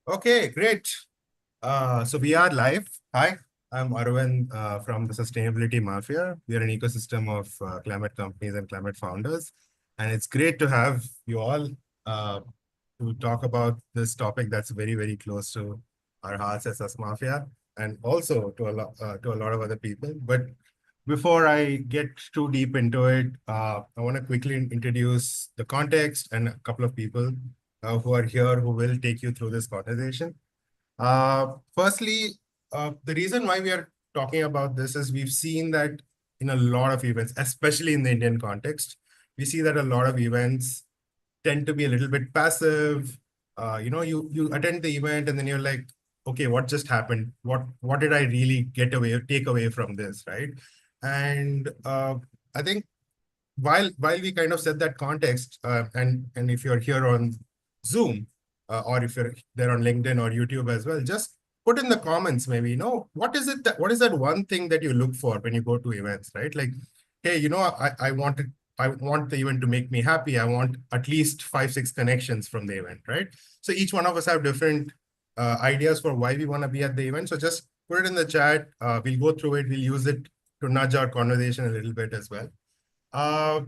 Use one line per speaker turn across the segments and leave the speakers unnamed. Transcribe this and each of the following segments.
Okay, great. So we are live. Hi, I'm Arvind from the Sustainability Mafia. We are an ecosystem of climate companies and climate founders. And it's great to have you all uh, to talk about this topic that's very, very close to our hearts as SusMafia and also to a lot of other people. But before I get too deep into it, I want to quickly introduce the context and a couple of people who are here who will take you through this conversation. Firstly, the reason why we are talking about this is we've seen that in a lot of events, especially in the Indian context, we see that a lot of events tend to be a little bit passive. You attend the event and then you're like, okay, what just happened? What did I really take away from this, right? And I think while we kind of set that context, and if you're here on Zoom, or if you're there on LinkedIn or YouTube as well, just put in the comments maybe, what is that one thing that you look for when you go to events, right? Like, hey, I want the event to make me happy. I want at least 5, 6 connections from the event, right? So each one of us have different ideas for why we want to be at the event. So just put it in the chat. We'll go through it. We'll use it to nudge our conversation a little bit as well. Uh,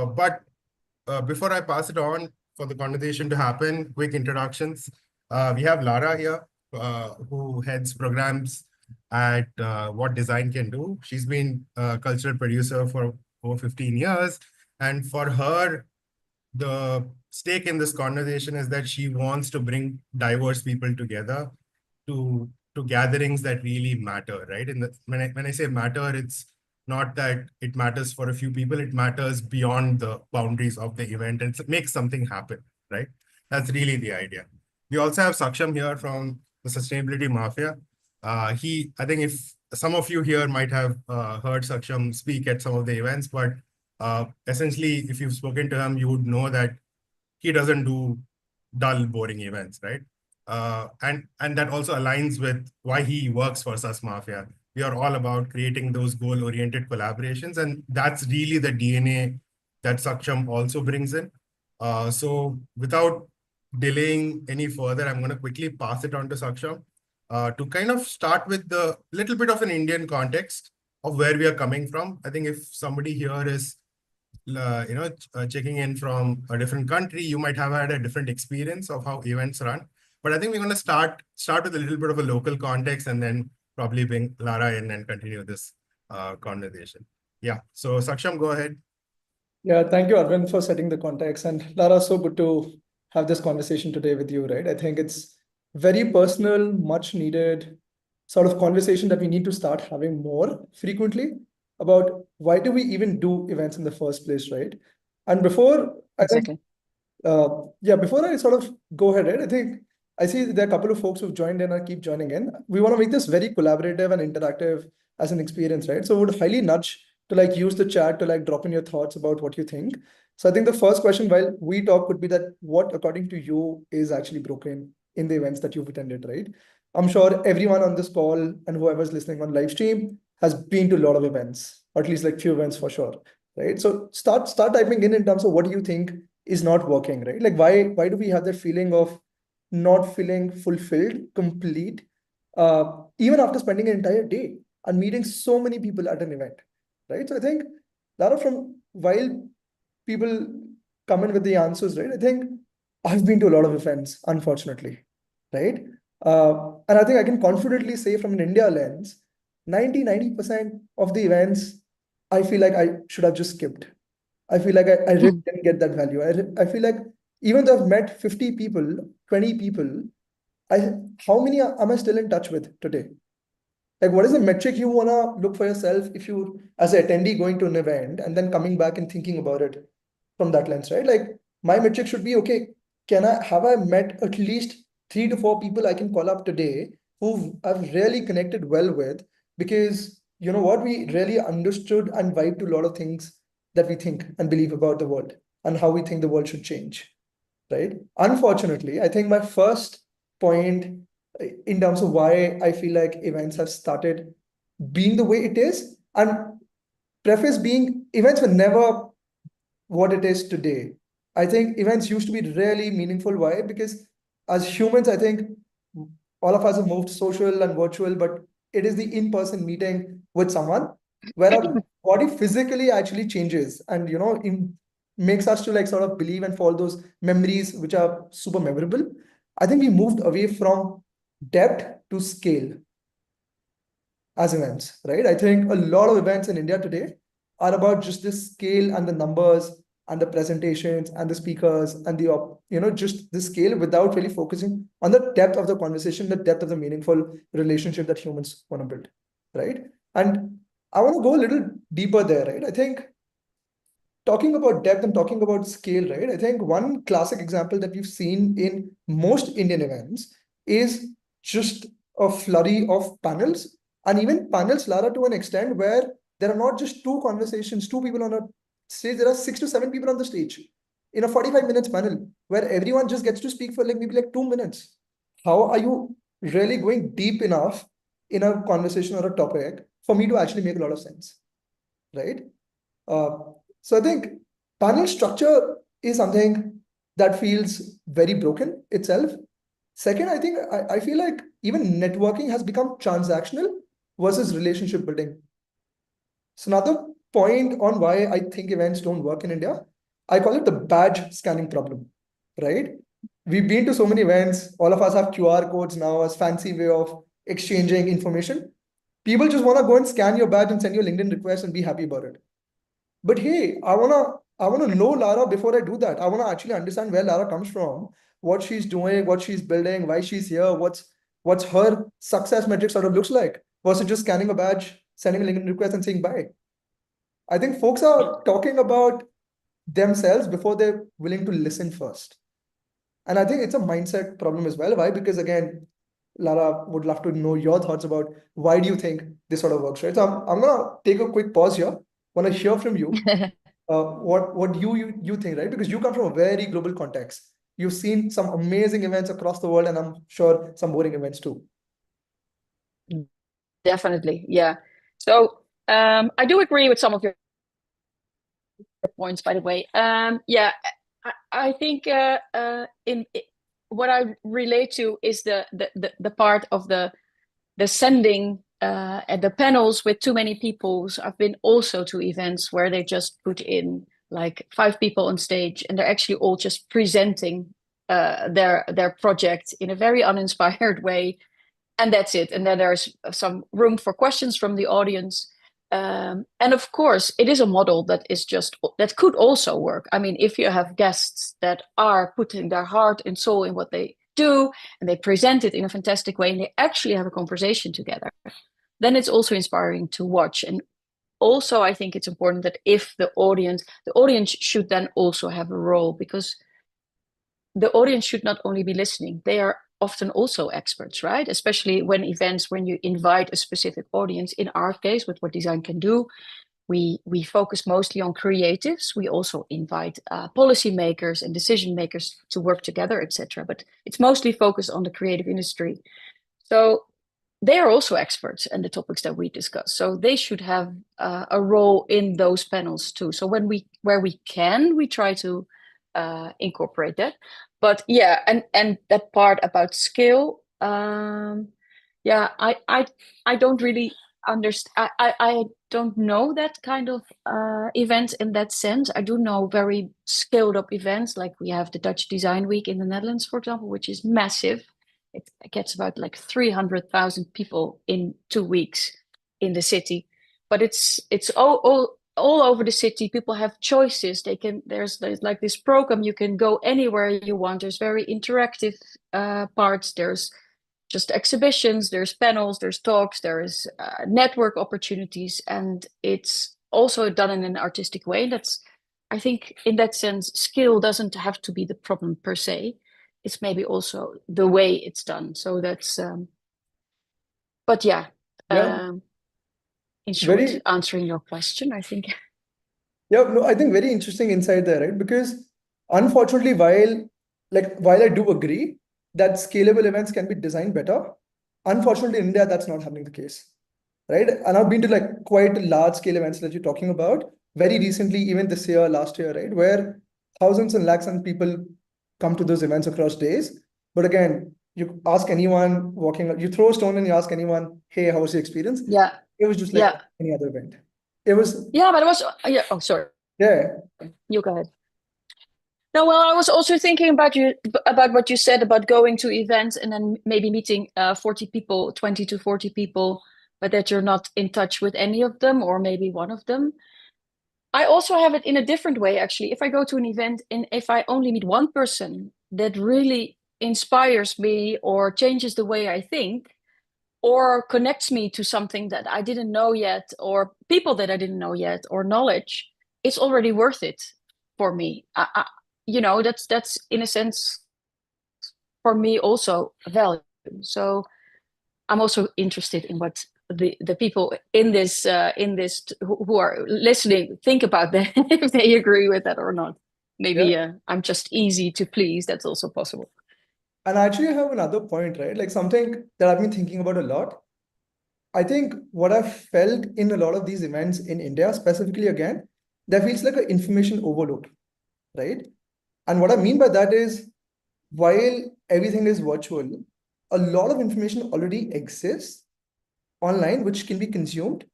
but before I pass it on for the conversation to happen, quick introductions. We have Lara here, who heads programs at What Design Can Do. She's been a cultural producer for over 15 years. And for her, the stake in this conversation is that she wants to bring diverse people together to gatherings that really matter, right? And when I say matter, it's not that it matters for a few people, it matters beyond the boundaries of the event and makes something happen, right? That's really the idea. We also have Saksham here from the Sustainability Mafia. I think if some of you here might have heard Saksham speak at some of the events, but essentially, if you've spoken to him, you would know that he doesn't do dull, boring events, right? And that also aligns with why he works for SusMafia. We are all about creating those goal-oriented collaborations, and that's really the DNA that Saksham also brings in. So without delaying any further, I'm going to quickly pass it on to Saksham to kind of start with the little bit of an Indian context of where we are coming from. I think if somebody here is checking in from a different country, you might have had a different experience of how events run. But I think we're going to start with a little bit of a local context and then probably bring Lara in and continue this conversation. Yeah. So Saksham, go ahead.
Yeah, thank you, Arvind, for setting the context. And Lara, so good to have this conversation today with you, right? I think it's very personal, much needed sort of conversation that we need to start having more frequently about why do we even do events in the first place, right? And before I think,
Exactly.
before I sort of go ahead, right, I think I see there are a couple of folks who've joined in and keep joining in. We want to make this very collaborative and interactive as an experience, right? So would highly nudge to like use the chat to like drop in your thoughts about what you think. So I think the first question while we talk would be that what according to you is actually broken in the events that you've attended, right? I'm sure everyone on this call and whoever's listening on live stream has been to a lot of events, or at least like few events for sure, right? So start typing in terms of what do you think is not working, right? Like why do we have that feeling of not feeling fulfilled, complete, even after spending an entire day and meeting so many people at an event, right? So I think Lara, from while people come in with the answers, right? I think I've been to a lot of events, unfortunately, right? And I think I can confidently say from an India lens, 90% of the events, I feel like I should have just skipped. I feel like I really didn't get that value. I feel like even though I've met 50 people, 20 people, how many am I still in touch with today? Like, what is the metric you want to look for yourself if you, as an attendee, going to an event and then coming back and thinking about it from that lens, right? Like, my metric should be okay, have I met at least 3 to 4 people I can call up today who I've really connected well with? Because you know what, we really understood and vibe to a lot of things that we think and believe about the world and how we think the world should change, right? Unfortunately, I think my first point in terms of why I feel like events have started being the way it is, and preface being events were never what it is today. I think events used to be really meaningful. Why? Because as humans, I think all of us have moved social and virtual, but it is the in-person meeting with someone where our body physically actually changes and, makes us to like sort of believe and follow those memories which are super memorable. I think we moved away from depth to scale as events, right? I think a lot of events in India today are about just the scale and the numbers and the presentations and the speakers and just the scale without really focusing on the depth of the conversation, the depth of the meaningful relationship that humans want to build, right? And I want to go a little deeper there, right? I think talking about depth and talking about scale, right? I think one classic example that we've seen in most Indian events is just a flurry of panels, and even panels, Lara, to an extent where there are not just two conversations, two people on a stage, there are 6 to 7 people on the stage in a 45 minutes panel where everyone just gets to speak for like maybe like 2 minutes. How are you really going deep enough in a conversation or a topic for me to actually make a lot of sense, right? Uh, so I think panel structure is something that feels very broken itself. Second, I think I feel like even networking has become transactional versus relationship building. So another point on why I think events don't work in India, I call it the badge scanning problem, right? We've been to so many events. All of us have QR codes now as fancy way of exchanging information. People just want to go and scan your badge and send you a LinkedIn request and be happy about it. But hey, I wanna know Lara before I do that. I wanna actually understand where Lara comes from, what she's doing, what she's building, why she's here, what's her success metric sort of looks like, versus just scanning a badge, sending a LinkedIn request, and saying bye. I think folks are talking about themselves before they're willing to listen first. And I think it's a mindset problem as well. Why? Because again, Lara, would love to know your thoughts about why do you think this sort of works, right? So I'm gonna take a quick pause here. Want to hear from you. What you think, right? Because you come from a very global context. You've seen some amazing events across the world, and I'm sure some boring events too.
Definitely, yeah. So I do agree with some of your points, by the way. Yeah, I think what I relate to is the part of the sending at the panels with too many people. So I've been also to events where they just put in like 5 people on stage, and they're actually all just presenting their project in a very uninspired way, and that's it. And then there's some room for questions from the audience. And of course, it is a model that could also work. I mean, if you have guests that are putting their heart and soul in what they do, and they present it in a fantastic way, and they actually have a conversation together, then it's also inspiring to watch. And also, I think it's important that if the audience should then also have a role, because the audience should not only be listening, they are often also experts, right? Especially when you invite a specific audience. In our case, with what design can do, we focus mostly on creatives. We also invite policymakers and decision makers to work together, etc. But it's mostly focused on the creative industry. So they are also experts in the topics that we discuss. So they should have a role in those panels too. So where we can, we try to incorporate that. But yeah, and that part about scale, yeah, I don't really understand. I don't know that kind of event in that sense. I do know very scaled up events, like we have the Dutch Design Week in the Netherlands, for example, which is massive. It gets about like 300,000 people in 2 weeks in the city, but it's all over the city. People have choices. There's like this program, you can go anywhere you want. There's very interactive parts. There's just exhibitions, there's panels, there's talks, there's network opportunities, and it's also done in an artistic way. I think in that sense, skill doesn't have to be the problem per se. It's maybe also the way it's done. So that's, but yeah, in short, answering your question, I think.
Yeah, no, I think very interesting insight there, right? Because unfortunately, while I do agree that scalable events can be designed better, unfortunately in India, that's not happening the case, right? And I've been to like quite large scale events that you're talking about very recently, even this year, last year, right? Where thousands and lakhs of people come to those events across days. But again, you ask anyone walking, you throw a stone and you ask anyone, hey, how was your experience?
Yeah.
It was just like
Yeah.
any other event. It was,
Yeah, but it was, yeah. Oh, sorry.
yeah,
You go ahead. No, well, I was also thinking about what you said about going to events and then maybe meeting 40 people, 20 to 40 people, but that you're not in touch with any of them or maybe one of them. I also have it in a different way, actually. If I go to an event and if I only meet one person that really inspires me or changes the way I think or connects me to something that I didn't know yet or people that I didn't know yet or knowledge, it's already worth it for me. That's in a sense for me also a value. So I'm also interested in what the people in this who are listening think about that, if they agree with that or not. Maybe I'm just easy to please. That's also possible.
And I actually have another point, right? Like something that I've been thinking about a lot. I think what I've felt in a lot of these events in India, specifically again, there feels like an information overload, right? And what I mean by that is, while everything is virtual, a lot of information already exists online, which can be consumed.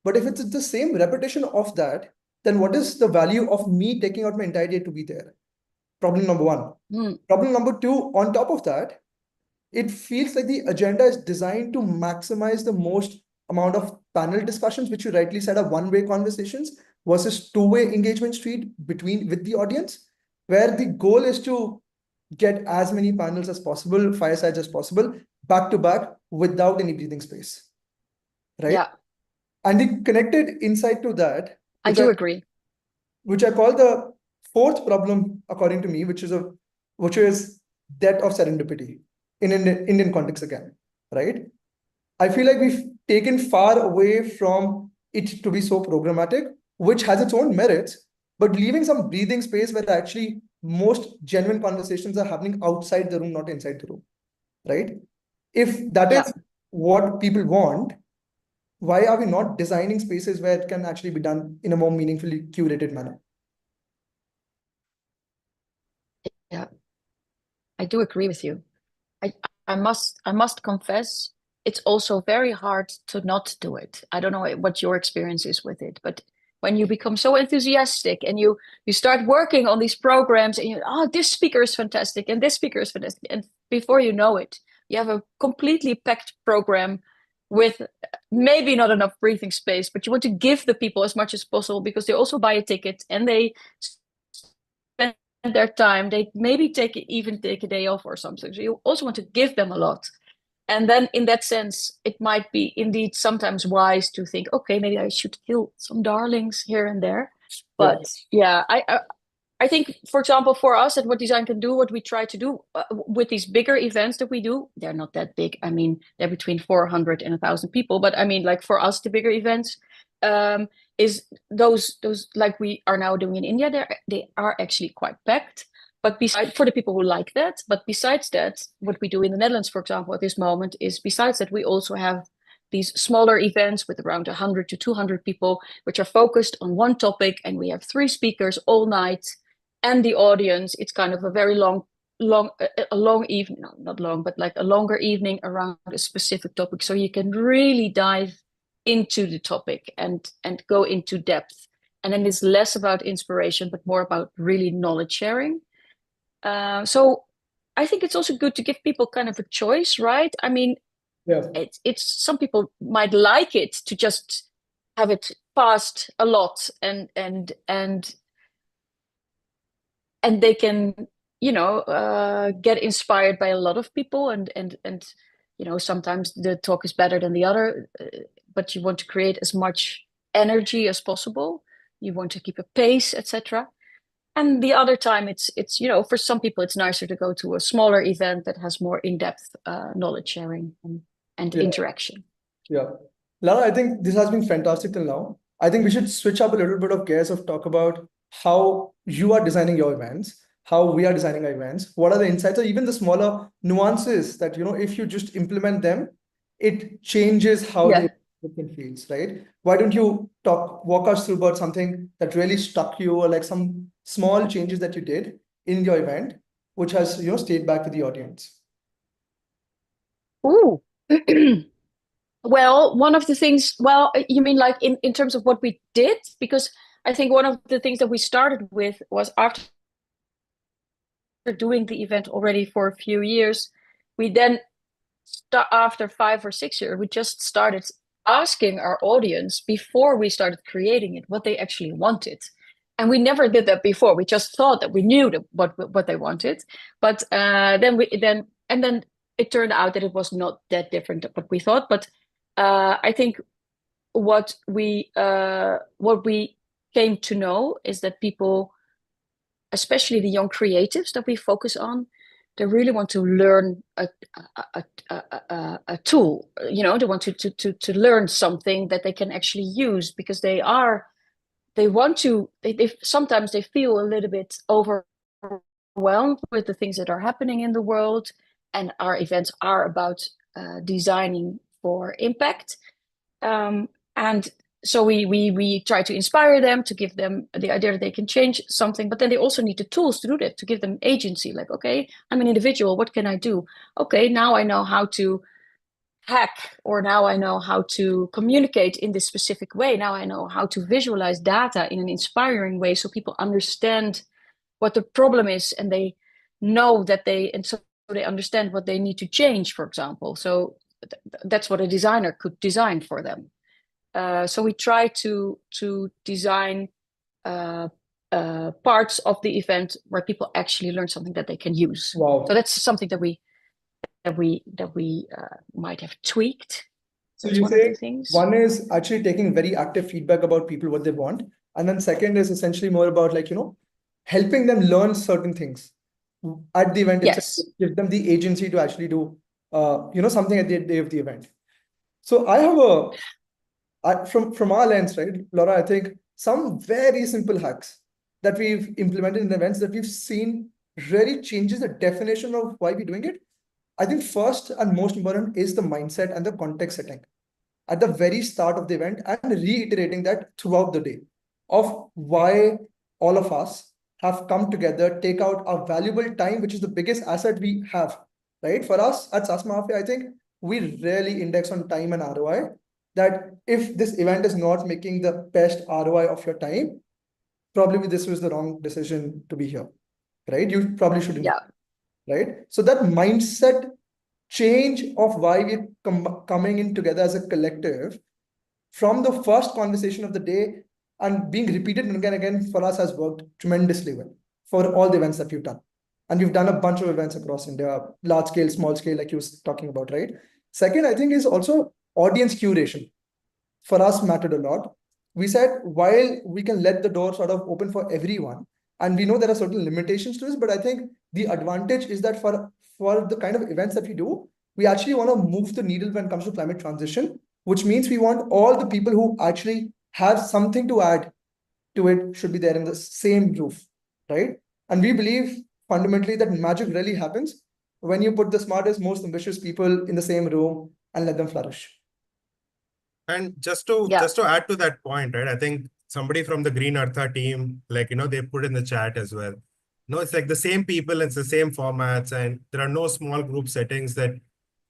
But if it's the same repetition of that, then what is the value of me taking out my entire day to be there? Problem number one. Problem number two, on top of that, it feels like the agenda is designed to maximize the most amount of panel discussions, which you rightly said are one-way conversations versus two-way engagement street with the audience, where the goal is to get as many panels as possible, firesides as possible, back to back without any breathing space, right?
Yeah,
And the connected insight to that,
I do agree.
which I call the fourth problem, according to me, which is debt of serendipity in Indian context again, right? I feel like we've taken far away from it to be so programmatic, which has its own merits, but leaving some breathing space where actually most genuine conversations are happening outside the room, not inside the room, right? If that is what people want, why are we not designing spaces where it can actually be done in a more meaningfully curated manner?
Yeah, I do agree with you. I must confess, it's also very hard to not do it. I don't know what your experience is with it, but when you become so enthusiastic and you start working on these programs and this speaker is fantastic and this speaker is fantastic, and before you know it, you have a completely packed program with maybe not enough breathing space, but you want to give the people as much as possible because they also buy a ticket and they spend their time. They maybe even take a day off or something. So you also want to give them a lot. And then in that sense, it might be indeed sometimes wise to think, okay, maybe I should kill some darlings here and there. But I think, for example, for us at What Design Can Do, what we try to do with these bigger events that we do, they're not that big. I mean, they're between 400 and 1,000 people. But I mean, like for us, the bigger events is those like we are now doing in India. They are actually quite packed. But besides, for the people who like that, but besides that, what we do in the Netherlands, for example, at this moment is besides that, we also have these smaller events with around 100 to 200 people, which are focused on one topic. And we have 3 speakers all night. And the audience, it's kind of a very long evening, no, not long, but like a longer evening around a specific topic. So you can really dive into the topic and go into depth. And then it's less about inspiration, but more about really knowledge sharing. So I think it's also good to give people kind of a choice, right? I mean, it's some people might like it to just have it fast a lot and they can get inspired by a lot of people and sometimes the talk is better than the other, but you want to create as much energy as possible. You want to keep a pace, etc. And the other time it's for some people it's nicer to go to a smaller event that has more in-depth knowledge sharing and interaction.
Lara, I think this has been fantastic till now. I think we should switch up a little bit of gears of talk about how you are designing your events, how we are designing our events, what are the insights or even the smaller nuances that, if you just implement them, it changes how the different feels, right? Why don't you walk us through about something that really stuck you or like some small changes that you did in your event, which has, stayed back with the audience?
Ooh. Well, one of the things, you mean like in terms of what we did? Because I think one of the things that we started with was after doing the event already for a few years, we then, after 5 or 6 years, we just started asking our audience before we started creating it what they actually wanted. And we never did that before. We just thought that we knew what they wanted. But then it turned out that it was not that different than what we thought. But I think what we came to know is that people, especially the young creatives that we focus on, they really want to learn a tool. They want to learn something that they can actually use, because they sometimes they feel a little bit overwhelmed with the things that are happening in the world, and our events are about designing for impact. And so we try to inspire them, to give them the idea that they can change something, but then they also need the tools to do that, to give them agency. Like, okay, I'm an individual, what can I do? Okay, now I know how to hack, or now I know how to communicate in this specific way. Now I know how to visualize data in an inspiring way, so people understand what the problem is, and they know that so they understand what they need to change, for example. So that's what a designer could design for them. So we try to design parts of the event where people actually learn something that they can use.
Wow.
So that's something that we might have tweaked.
So
That's
you
one of the
say
things.
one is actually taking very active feedback about people, what they want. And then second is essentially more about helping them learn certain things at the event itself,
Yes.
give them the agency to actually do, something at the day of the event. So I have from our lens, right, Laura, I think some very simple hacks that we've implemented in events that we've seen really changes the definition of why we're doing it. I think first and most important is the mindset and the context setting at the very start of the event, and reiterating that throughout the day of why all of us have come together, take out our valuable time, which is the biggest asset we have, right? For us at SusMafia, I think we really index on time and ROI, that if this event is not making the best ROI of your time, probably this was the wrong decision to be here, right? You probably shouldn't.
Yeah.
Right? So that mindset change of why we're coming in together as a collective from the first conversation of the day and being repeated again and again for us has worked tremendously well for all the events that we've done. And we've done a bunch of events across India, large scale, small scale, like you was talking about, right? Second, I think is also audience curation. For us mattered a lot. We said, while we can let the door sort of open for everyone, and we know there are certain limitations to this, but I think the advantage is that for the kind of events that we do, we actually want to move the needle when it comes to climate transition, which means we want all the people who actually have something to add to it should be there in the same roof, right? And we believe fundamentally that magic really happens when you put the smartest, most ambitious people in the same room and let them flourish.
And just to add to that point, right? I think somebody from the Green Eartha team, they put in the chat as well. No, it's like the same people, it's the same formats, and there are no small group settings that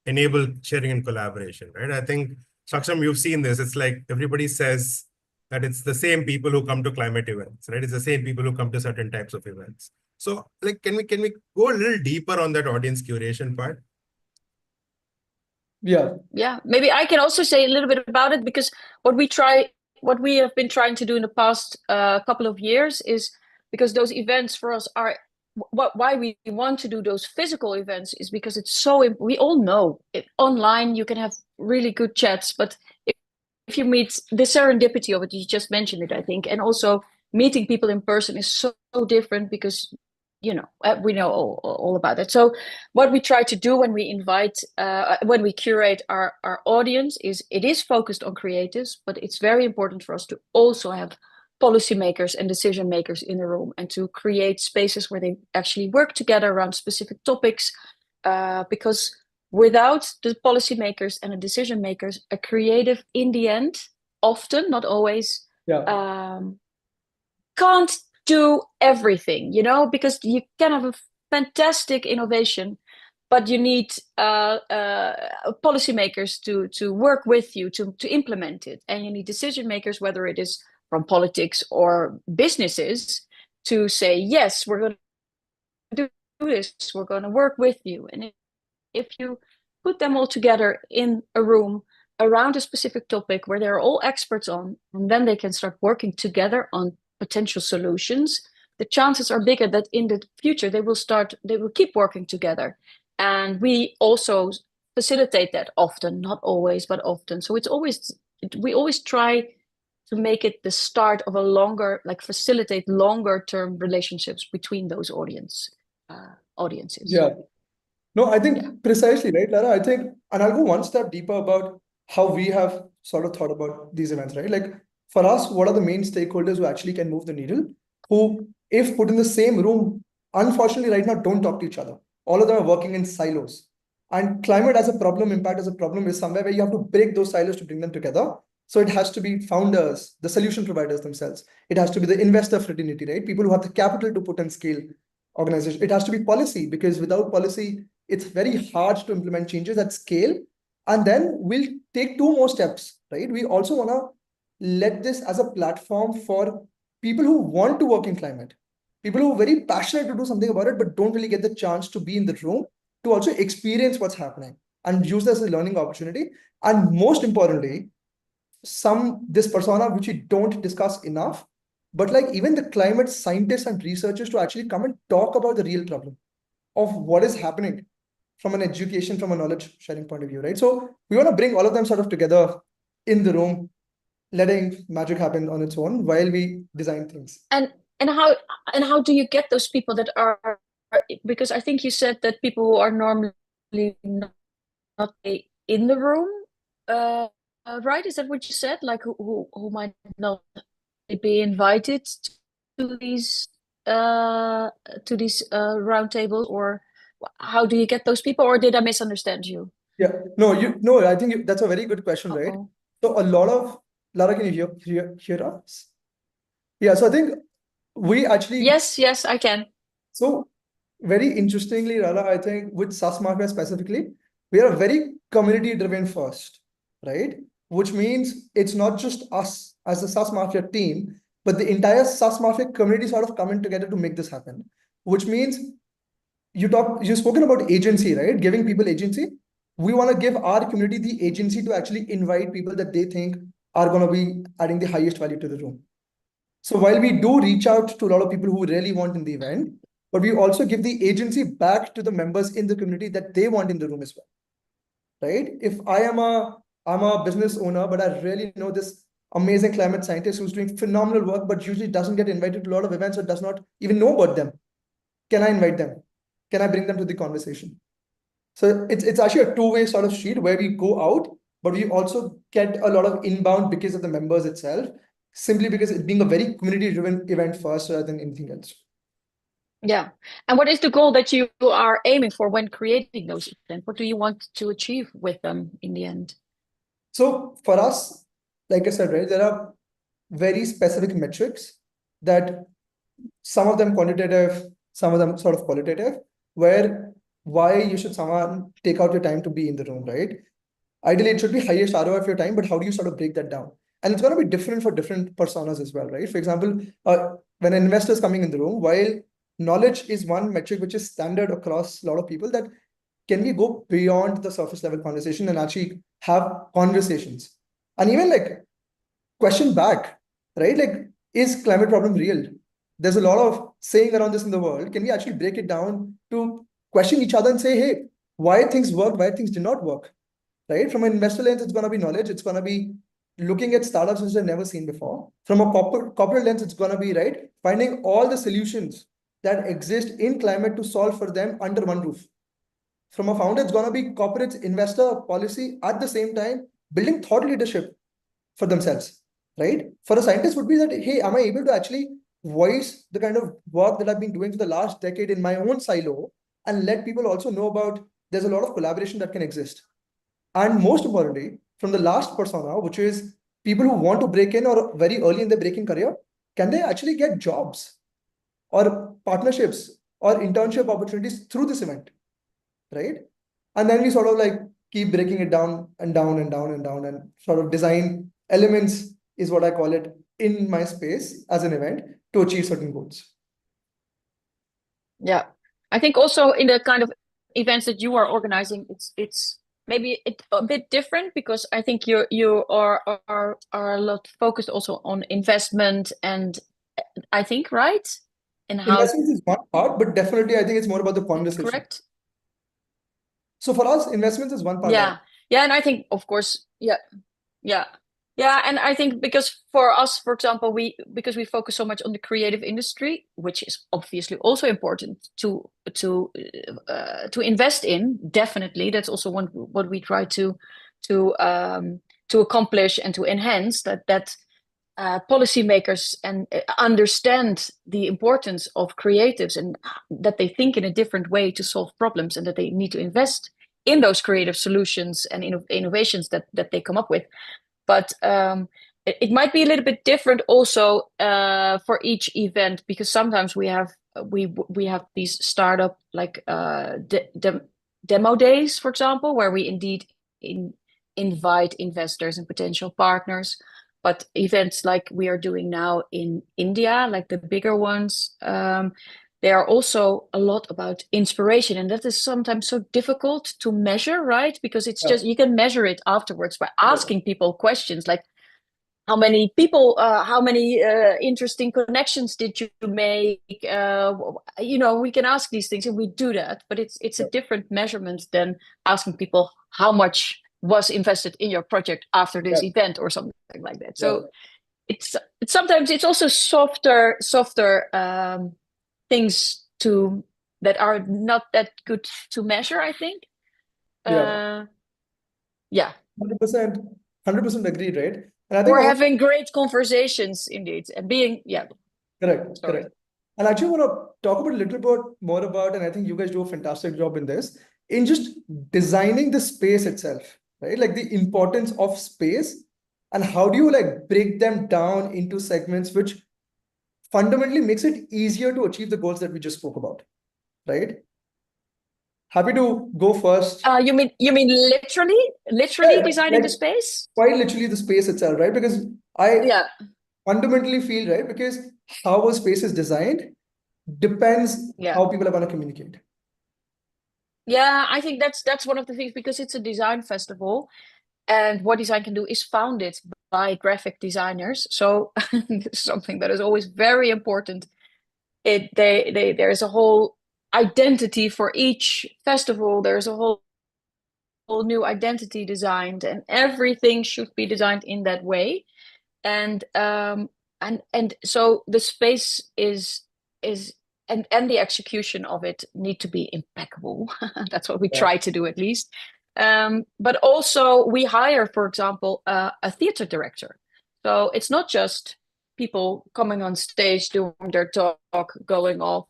enable sharing and collaboration, right? I think, Saksham, you've seen this. It's like everybody says that it's the same people who come to climate events, right? It's the same people who come to certain types of events. So, can we go a little deeper on that audience curation part?
Yeah.
Maybe I can also say a little bit about it, because what we have been trying to do in the past couple of years is, because those events for us are why we want to do those physical events, is because it's so we all know online you can have really good chats, but if you meet the serendipity of it, you just mentioned it, I think, and also meeting people in person is so different, because we know all about it. So what we try to do when we when we curate our audience is, it is focused on creatives, but it's very important for us to also have policymakers and decision makers in the room, and to create spaces where they actually work together around specific topics, because without the policymakers and the decision makers, a creative in the end, often, not always, can't do everything, because you can have fantastic innovation, but you need policymakers to work with you to implement it, and you need decision makers, whether it is from politics or businesses, to say yes, we're going to do this, we're going to work with you. And if you put them all together in a room around a specific topic where they're all experts on, and then they can start working together on potential solutions, the chances are bigger that in the future they will keep working together. And we also facilitate that often, not always, but often. So we always try to make it the start of a longer, like facilitate longer term relationships between those audiences.
Yeah. No, I think precisely, right, Lara? I think, and I'll go one step deeper about how we have sort of thought about these events, right? Like for us, what are the main stakeholders who actually can move the needle, who, if put in the same room, unfortunately right now don't talk to each other. All of them are working in silos. And climate as a problem, impact as a problem is somewhere where you have to break those silos to bring them together. So it has to be founders, the solution providers themselves. It has to be the investor fraternity, right? People who have the capital to put and scale organization. It has to be policy, because without policy, it's very hard to implement changes at scale. And then we'll take two more steps, right? We also want to let this as a platform for people who want to work in climate, people who are very passionate to do something about it, but don't really get the chance to be in the room to also experience what's happening and use this as a learning opportunity. And most importantly, this persona which we don't discuss enough, but like even the climate scientists and researchers to actually come and talk about the real problem of what is happening from an education, from a knowledge sharing point of view, right? So we want to bring all of them sort of together in the room, letting magic happen on its own while we design things.
And how do you get those people that are, because I think you said that people who are normally not in the room, right? Is that what you said? Like who might not be invited to these roundtables, or how do you get those people, or did I misunderstand you?
Yeah, no, I think that's a very good question, right? So a lot of, Lara, can you hear us? Yeah, so I think we actually.
Yes, I can.
So very interestingly, Lara, I think with SusMafia specifically, we are very community driven first, right? Which means it's not just us as the SusMafia team, but the entire SusMafia community sort of coming together to make this happen. Which means you've spoken about agency, right? Giving people agency. We want to give our community the agency to actually invite people that they think are going to be adding the highest value to the room. So while we do reach out to a lot of people who really want in the event, but we also give the agency back to the members in the community that they want in the room as well, right? If I'm a business owner, but I really know this amazing climate scientist who's doing phenomenal work, but usually doesn't get invited to a lot of events or does not even know about them. Can I invite them? Can I bring them to the conversation? So it's actually a two-way sort of street where we go out, but we also get a lot of inbound because of the members itself, simply because it being a very community-driven event first rather than anything else.
Yeah. And what is the goal that you are aiming for when creating those events? What do you want to achieve with them in the end?
So for us, like I said, right, there are very specific metrics that some of them quantitative, some of them sort of qualitative, where why you should someone take out your time to be in the room, right? Ideally, it should be highest ROI of your time, but how do you sort of break that down? And it's going to be different for different personas as well, right? For example, when an investor is coming in the room, while knowledge is one metric which is standard across a lot of people, that can we go beyond the surface level conversation and actually have conversations and even like question back, right? Like, is climate problem real? There's a lot of saying around this in the world. Can we actually break it down to question each other and say, hey, why things work, why things did not work, right? From an investor lens, it's going to be knowledge. It's going to be looking at startups which they've never seen before. From a corporate lens, it's going to be, right, finding all the solutions that exist in climate to solve for them under one roof. From a founder, it's going to be corporates, investor, policy, at the same time, building thought leadership for themselves, right? For a scientist would be that, hey, am I able to actually voice the kind of work that I've been doing for the last decade in my own silo and let people also know about there's a lot of collaboration that can exist. And most importantly, from the last persona, which is people who want to break in or very early in their breaking career, can they actually get jobs or partnerships or internship opportunities through this event, right? And then we sort of like keep breaking it down and down and down and down and sort of design elements is what I call it in my space as an event to achieve certain goals.
Yeah, I think also in the kind of events that you are organizing, it's maybe a bit different because I think you are a lot focused also on investment and I think right and how
Investments is one part, but definitely I think it's more about the conversation.
correct.
So for us, investments is one part.
Yeah, yeah, and I think of course, yeah. Yeah, and I think because for us, for example, because we focus so much on the creative industry, which is obviously also important to invest in. Definitely, that's also what we try to accomplish and to enhance that policymakers and understand the importance of creatives and that they think in a different way to solve problems and that they need to invest in those creative solutions and innovations that they come up with. But it might be a little bit different also for each event because sometimes we have these startup like demo days, for example, where we indeed invite investors and potential partners. But events like we are doing now in India, like the bigger ones, they are also a lot about inspiration. And that is sometimes so difficult to measure, right? Because it's just, you can measure it afterwards by asking people questions like, how many people, how many interesting connections did you make? We can ask these things and we do that, but it's a different measurement than asking people how much was invested in your project after this event or something like that. So it's sometimes it's also softer things that are not that good to measure, I think.
Yeah. 100% agreed, right? And I think
we're having great conversations indeed and being
correct. And I actually want to talk about a little bit more about, and I think you guys do a fantastic job in this, in just designing the space itself, right? Like the importance of space and how do you like break them down into segments which fundamentally makes it easier to achieve the goals that we just spoke about, right? Happy to go first.
You mean literally designing the space?
Quite literally the space itself, right? Because I fundamentally feel, right, because how a space is designed depends how people are going to communicate.
Yeah, I think that's one of the things because it's a design festival. And what design can do is founded by graphic designers. So something that is always very important. There's a whole identity for each festival. There's a whole new identity designed, and everything should be designed in that way. And so the space is and the execution of it need to be impeccable. That's what we try to do at least. But also we hire, for example, a theater director. So it's not just people coming on stage, doing their talk, going off.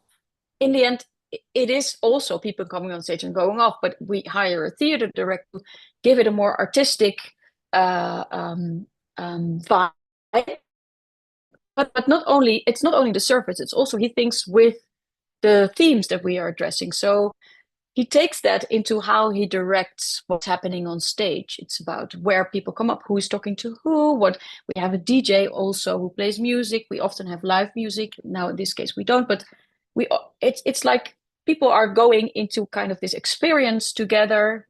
In the end, it is also people coming on stage and going off, but we hire a theater director to give it a more artistic vibe. But it's not only the surface, it's also he thinks with the themes that we are addressing. So he takes that into how he directs what's happening on stage. It's about where people come up, who is talking to who, what. We have a DJ also who plays music. We often have live music. Now in this case we don't, but it's like people are going into kind of this experience together,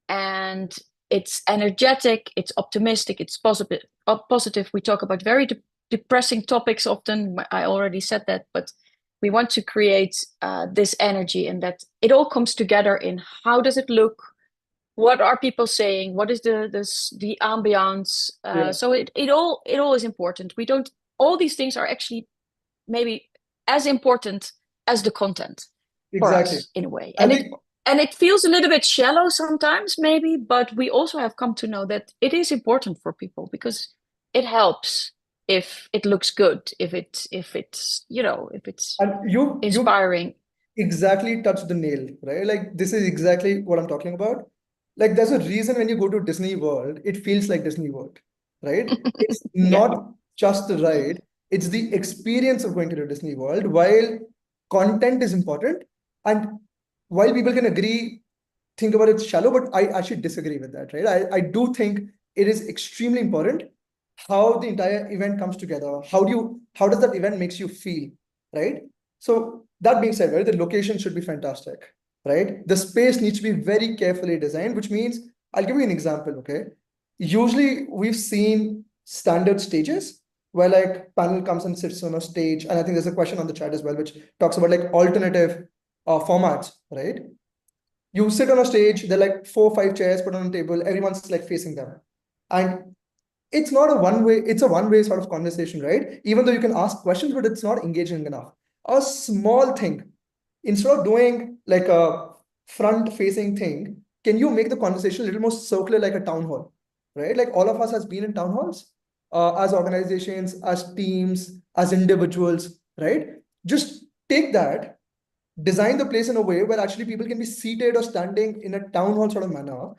and it's energetic, it's optimistic, it's positive. We talk about very depressing topics often. I already said that, but we want to create this energy, and that it all comes together in how does it look, what are people saying, what is the ambiance. So it all is important. All these things are actually maybe as important as the content for us in a way. And it feels a little bit shallow sometimes maybe, but we also have come to know that it is important for people because it helps if it looks good, if it's inspiring.
You exactly touched the nail, right? Like this is exactly what I'm talking about. Like there's a reason when you go to Disney World, it feels like Disney World, right? It's not just the ride, it's the experience of going to the Disney World, while content is important. And while people can think about it shallow, but I actually disagree with that, right? I do think it is extremely important how the entire event comes together. How does that event makes you feel, right? So that being said, right, the location should be fantastic, right? The space needs to be very carefully designed, which means I'll give you an example, okay? Usually we've seen standard stages where like panel comes and sits on a stage. And I think there's a question on the chat as well, which talks about like alternative formats, right? You sit on a stage, there are like 4 or 5 chairs put on a table, everyone's like facing them. And it's not a one-way, it's a one-way sort of conversation, right? Even though you can ask questions, but it's not engaging enough. A small thing, instead of doing like a front-facing thing, can you make the conversation a little more circular like a town hall, right? Like all of us has been in town halls as organizations, as teams, as individuals, right? Just take that, design the place in a way where actually people can be seated or standing in a town hall sort of manner.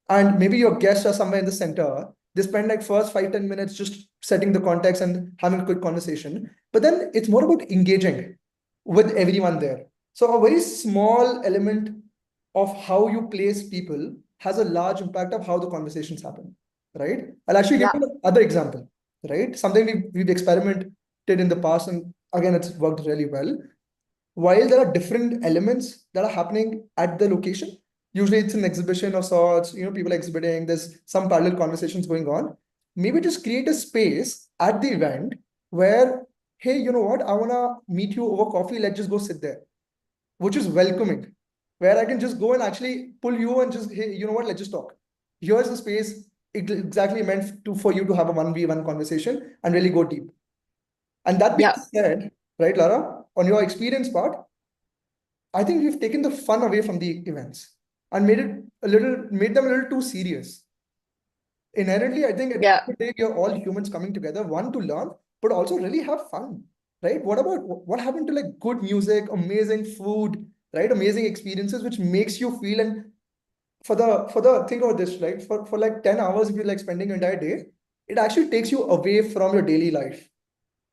And maybe your guests are somewhere in the center. They spend like first 5-10 minutes just setting the context and having a quick conversation. But then it's more about engaging with everyone there. So a very small element of how you place people has a large impact of how the conversations happen, right? I'll actually give you another example, right? Something we've experimented in the past, and again, it's worked really well. While there are different elements that are happening at the location, usually it's an exhibition of sorts, people exhibiting, there's some parallel conversations going on. Maybe just create a space at the event where, hey, you know what, I want to meet you over coffee, let's just go sit there, which is welcoming, where I can just go and actually pull you and just, hey, you know what, let's just talk. Here's the space exactly meant for you to have a 1v1 conversation and really go deep. And that being said, right, Lara, on your experience part, I think we've taken the fun away from the events and made them a little too serious. Inherently, I think at the end of the day, you're all humans coming together, one to learn, but also really have fun, right? What happened to like good music, amazing food, right? Amazing experiences, which makes you feel. And for the think of this, like for like 10 hours, if you're like spending your entire day, it actually takes you away from your daily life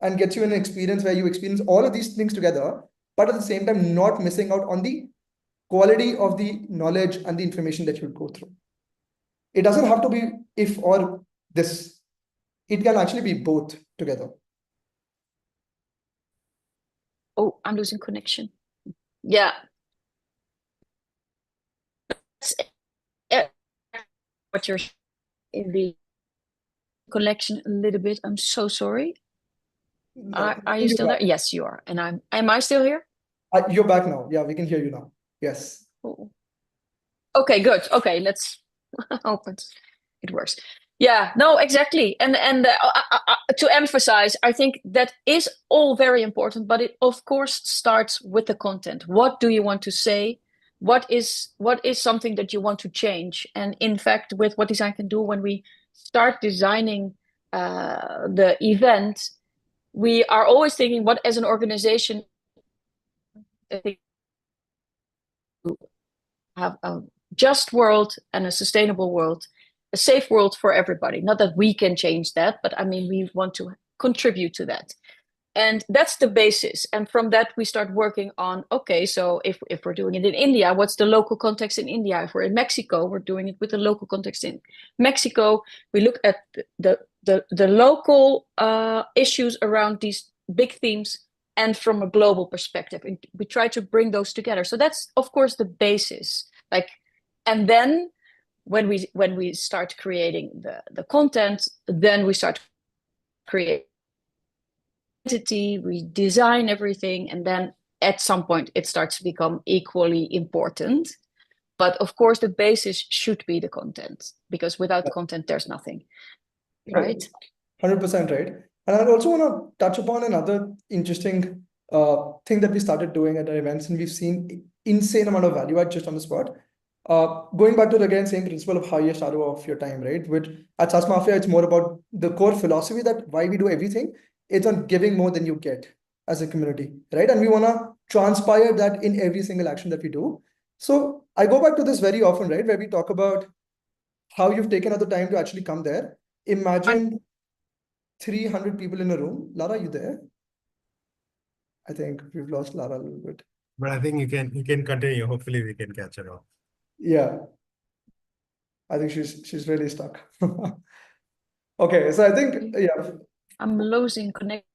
and gets you an experience where you experience all of these things together, but at the same time, not missing out on the quality of the knowledge and the information that you'll go through. It doesn't have to be if or this. It can actually be both together.
Oh, I'm losing connection. Yeah. What you're in the connection a little bit. I'm so sorry. Are you still there? Yes, you are. And am I still here?
You're back now. Yeah, we can hear you now. Yes.
Oh. Okay, good. Okay, let's hope it works. Yeah, no, exactly. And to emphasize, I think that is all very important, but it of course starts with the content. What do you want to say? What is something that you want to change? And in fact, with What Design Can Do, when we start designing the event, we are always thinking, what as an organization have a just world and a sustainable world, a safe world for everybody. Not that we can change that, but I mean, we want to contribute to that. And that's the basis. And from that, we start working on, okay, so if we're doing it in India, what's the local context in India? If we're in Mexico, we're doing it with the local context in Mexico. We look at the local issues around these big themes and from a global perspective. And we try to bring those together. So that's, of course, the basis. And then when we start creating the content, then we start creating identity, we design everything, and then at some point it starts to become equally important. But of course, the basis should be the content, because without content, there's nothing, right?
100% right. And I also want to touch upon another interesting thing that we started doing at our events, and we've seen insane amount of value add just on the spot. Going back to, again, same principle of highest ROI of your time, right? Which at SusMafia, it's more about the core philosophy that why we do everything. It's on giving more than you get as a community, right? And we want to transpire that in every single action that we do. So I go back to this very often, right? Where we talk about how you've taken out the time to actually come there. Imagine 300 people in a room. Lara, are you there? I think we've lost Lara a little bit.
But I think you can continue. Hopefully we can catch her up.
Yeah, I think she's really stuck. Okay, so I think, yeah,
I'm losing connection.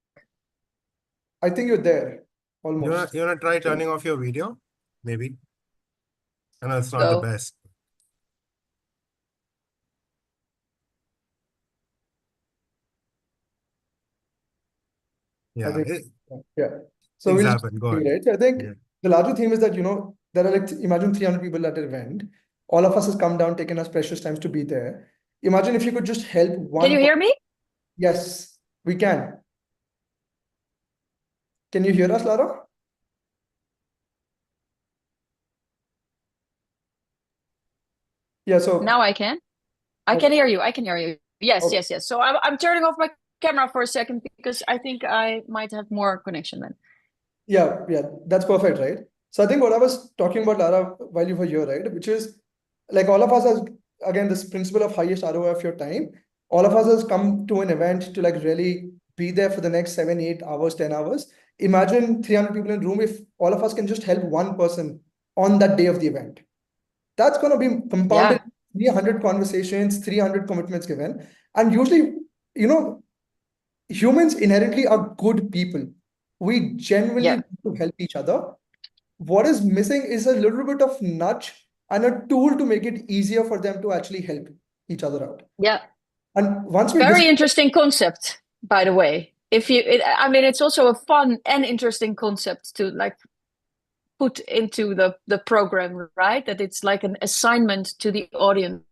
I think you're there
You
almost.
wanna try turning off your video? Maybe. I know it's not the
Go.
best.
I
Yeah,
think, yeah. So
things
we'll just
happen. Go
continue,
ahead.
right? So I think
Yeah.
the larger theme is that, there are like, imagine 300 people at an event. All of us has come down, taken us precious times to be there. Imagine if you could just help one.
Can you hear me?
Yes, we can. Can you hear us, Lara? Yeah, so
Now I can. I
okay.
can hear you. I can hear you. Yes,
Okay.
yes. So I'm turning off my camera for a second because I think I might have more connection then.
Yeah, that's perfect, right? So I think what I was talking about, Lara, while you were here, right, which is like all of us has, again, this principle of highest ROI of your time. All of us has come to an event to like really be there for the next 7, 8 hours, 10 hours. Imagine 300 people in a room. If all of us can just help one person on that day of the event, that's going to be compounded.
Yeah.
300 conversations, 300 commitments given. And usually, humans inherently are good people. We genuinely
Yeah.
want to help each other. What is missing is a little bit of nudge and a tool to make it easier for them to actually help each other out.
Yeah.
And once we
Very interesting concept, by the way. I mean, it's also a fun and interesting concept to like put into the program, right? That it's like an assignment to the audience,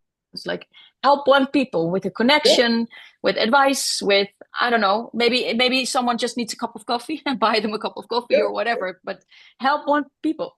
like help one people with a connection, with advice, with I don't know, maybe someone just needs a cup of coffee and buy them a cup of coffee
Yeah.
or whatever. But help one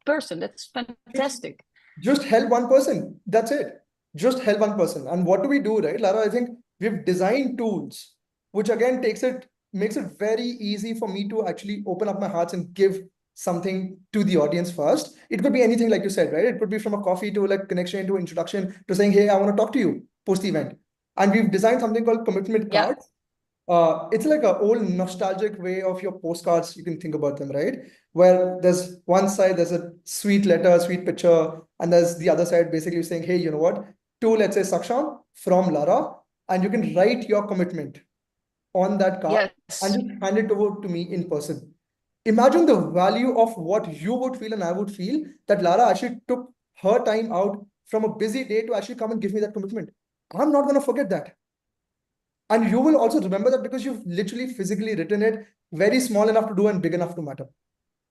person. That's fantastic.
Just help one person. That's it. Just help one person. And what do we do, right, Lara? I think we've designed tools, which again makes it very easy for me to actually open up my hearts and give something to the audience first. It could be anything, like you said, right? It could be from a coffee to like connection to introduction to saying, hey, I want to talk to you post the event. And we've designed something called commitment
Yeah.
cards. It's like an old nostalgic way of your postcards. You can think about them, right? Where there's one side, there's a sweet letter, sweet picture, and there's the other side basically saying, hey, you know what? To, let's say, Saksham from Lara, and you can write your commitment on that card and
Yes.
just hand it over to me in person. Imagine the value of what you would feel and I would feel that Lara actually took her time out from a busy day to actually come and give me that commitment. I'm not going to forget that. And you will also remember that because you've literally physically written it very small enough to do and big enough to matter.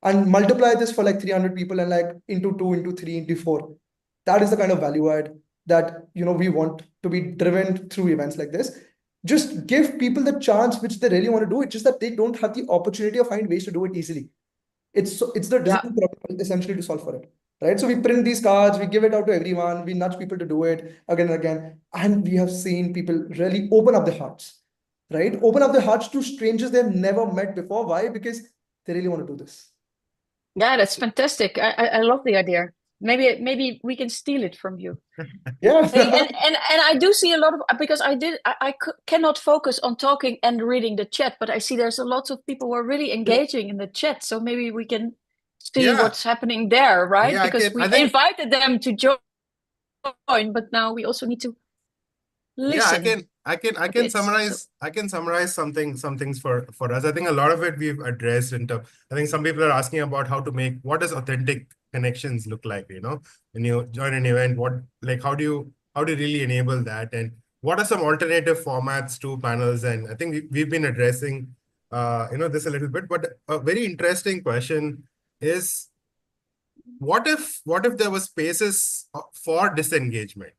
And multiply this for like 300 people and like into 2, into 3, into 4. That is the kind of value add that we want to be driven through events like this. Just give people the chance which they really want to do. It's just that they don't have the opportunity or find ways to do it easily. It's the design problem essentially to solve for it. Right. So we print these cards, we give it out to everyone, we nudge people to do it again and again. And we have seen people really open up their hearts, right? Open up their hearts to strangers they've never met before. Why? Because they really want to do this.
Yeah, that's fantastic. I love the idea. Maybe we can steal it from you.
Yeah.
Hey, and I do see a lot of because I cannot focus on talking and reading the chat, but I see there's a lot of people who are really engaging in the chat. So maybe we can see what's happening there, right?
Yeah,
Because we invited them to join, but now we also need to listen.
Yeah, I can summarize some things for us. I think a lot of it we've addressed I think some people are asking about how to make what does authentic connections look like, when you join an event, how do you really enable that, and what are some alternative formats to panels? And I think we've been addressing this a little bit, but a very interesting question is what if there were spaces for disengagement?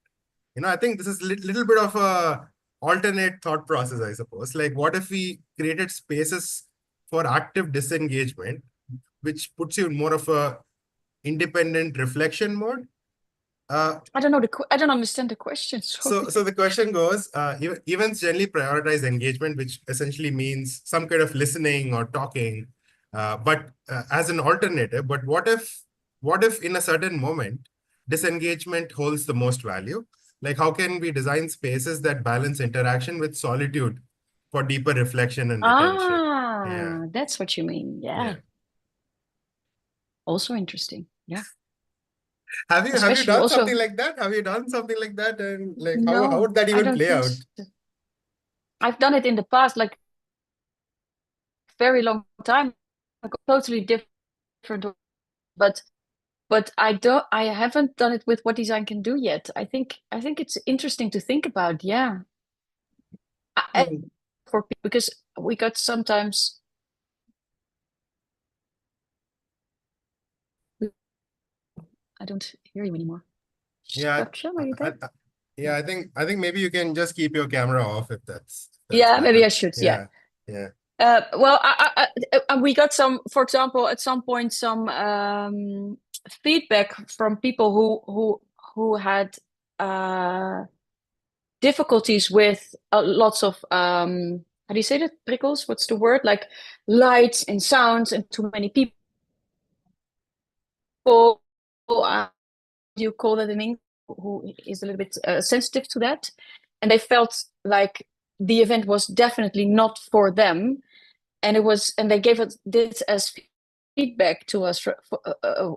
I think this is little bit of a alternate thought process, I suppose. Like, what if we created spaces for active disengagement, which puts you in more of a independent reflection mode?
I don't know. I don't understand the question.
So the question goes, events generally prioritize engagement, which essentially means some kind of listening or talking, but as an alternative. But what if in a certain moment, disengagement holds the most value? Like, how can we design spaces that balance interaction with solitude for deeper reflection and retention?
That's what you mean. Yeah. Also interesting. Yeah.
Have you
Especially
done
also,
something like that? Have you done something like that? And like how
no,
would that
I
even
don't
play
think
out?
so. I've done it in the past, like very long time ago, totally different, but I haven't done it with what design can do yet. I think it's interesting to think about. Yeah.
Mhm.
For because we got sometimes I don't hear you anymore.
Yeah,
Saksham, are you there?
yeah. I think maybe you can just keep your camera off if that's
Yeah, maybe
better.
I should. Yeah.
Yeah.
Well, we got some, for example, at some point, some feedback from people who had difficulties with lots of how do you say that? Prikkels? What's the word? Like lights and sounds and too many people. You call that in English? Who is a little bit sensitive to that, and they felt like the event was definitely not for them, and they gave us this as feedback to us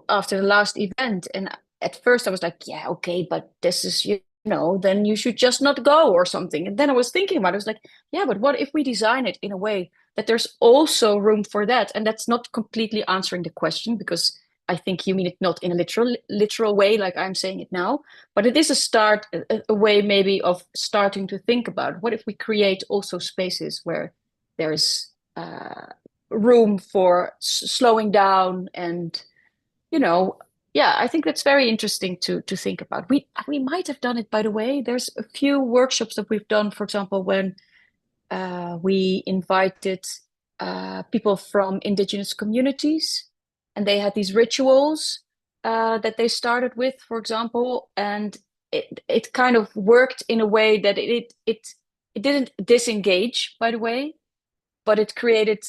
after the last event. And at first I was like, yeah, okay, but this is, then you should just not go or something. And then I was thinking about it. I was like, yeah, but what if we design it in a way that there's also room for that? And that's not completely answering the question, because I think you mean it not in a literal way like I'm saying it now, but it is a start, a way maybe of starting to think about what if we create also spaces where there's room for slowing down. And yeah, I think that's very interesting to think about. We might have done it, by the way. There's a few workshops that we've done, for example, when we invited people from indigenous communities, and they had these rituals that they started with, for example, and it kind of worked in a way that it didn't disengage, by the way, but it created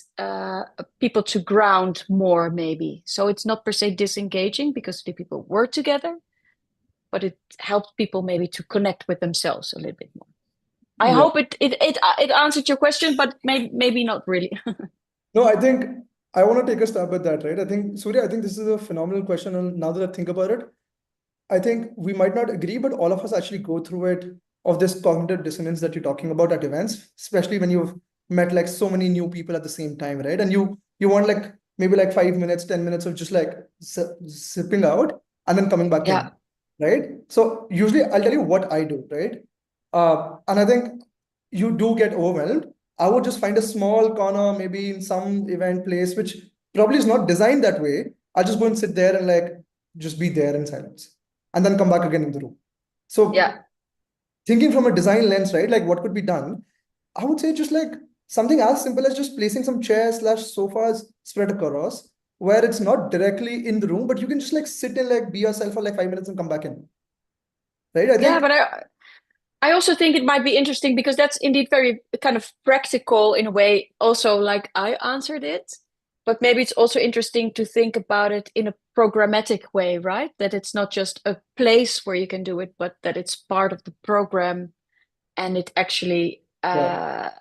people to ground more, maybe. So it's not per se disengaging because the people were together, but it helped people maybe to connect with themselves a little bit more. I
Yeah.
hope it answered your question, but maybe not really.
No, I think I want to take a stab at that, right? I think, Surya, I think this is a phenomenal question. And now that I think about it, I think we might not agree, but all of us actually go through it, of this cognitive dissonance that you're talking about at events, especially when you've met like so many new people at the same time, right? And you want like maybe like 5 minutes, 10 minutes of just like zipping out and then coming back
Yeah.
in, right? So usually I'll tell you what I do, right? And I think you do get overwhelmed. I would just find a small corner, maybe in some event place, which probably is not designed that way. I'll just go and sit there and like just be there in silence and then come back again in the room. So
Yeah.
thinking from a design lens, right? Like what could be done? I would say just like something as simple as just placing some chairs slash sofas spread across where it's not directly in the room, but you can just like sit and like be yourself for like 5 minutes and come back in. Right? I
Yeah,
think
but I also think it might be interesting because that's indeed very kind of practical in a way, also like I answered it. But maybe it's also interesting to think about it in a programmatic way, right? That it's not just a place where you can do it, but that it's part of the program, and it actually and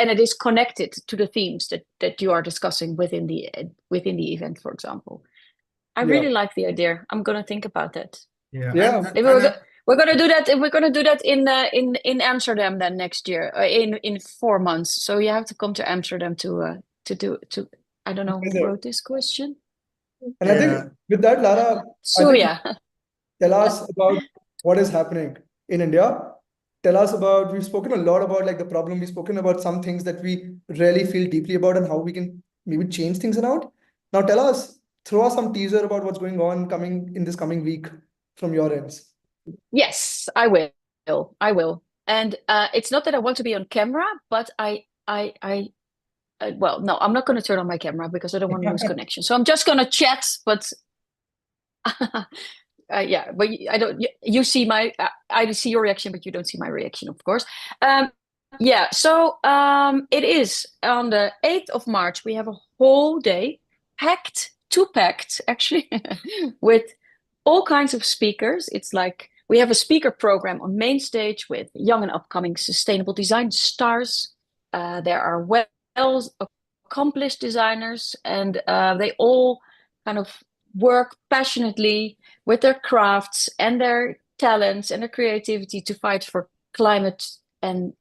it is connected to the themes that you are discussing within the event, for example. I
yeah.
really like the idea. I'm gonna think about that.
Yeah.
Yeah.
Maybe we're gonna do that. We're gonna do that in Amsterdam then next year, in 4 months. So you have to come to Amsterdam to I don't know who wrote this question.
And I think with that, Lara, I think
Surya.
tell us about what is happening in India. Tell us about, we've spoken a lot about like the problem, we've spoken about some things that we really feel deeply about and how we can maybe change things around. Now tell us, throw us some teaser about what's going on coming in this coming week from your ends.
Yes, I will. I will. And it's not that I want to be on camera, but well, no, I'm not going to turn on my camera because I don't want to lose connection. So I'm just going to chat, but yeah, but I don't. You see I see your reaction, but you don't see my reaction, of course. Yeah, so it is on the 8th of March. We have a whole day too packed, actually, with all kinds of speakers. It's like we have a speaker program on main stage with young and upcoming sustainable design stars. There are well accomplished designers, and they all kind of work passionately with their crafts and their talents and their creativity to fight for climate and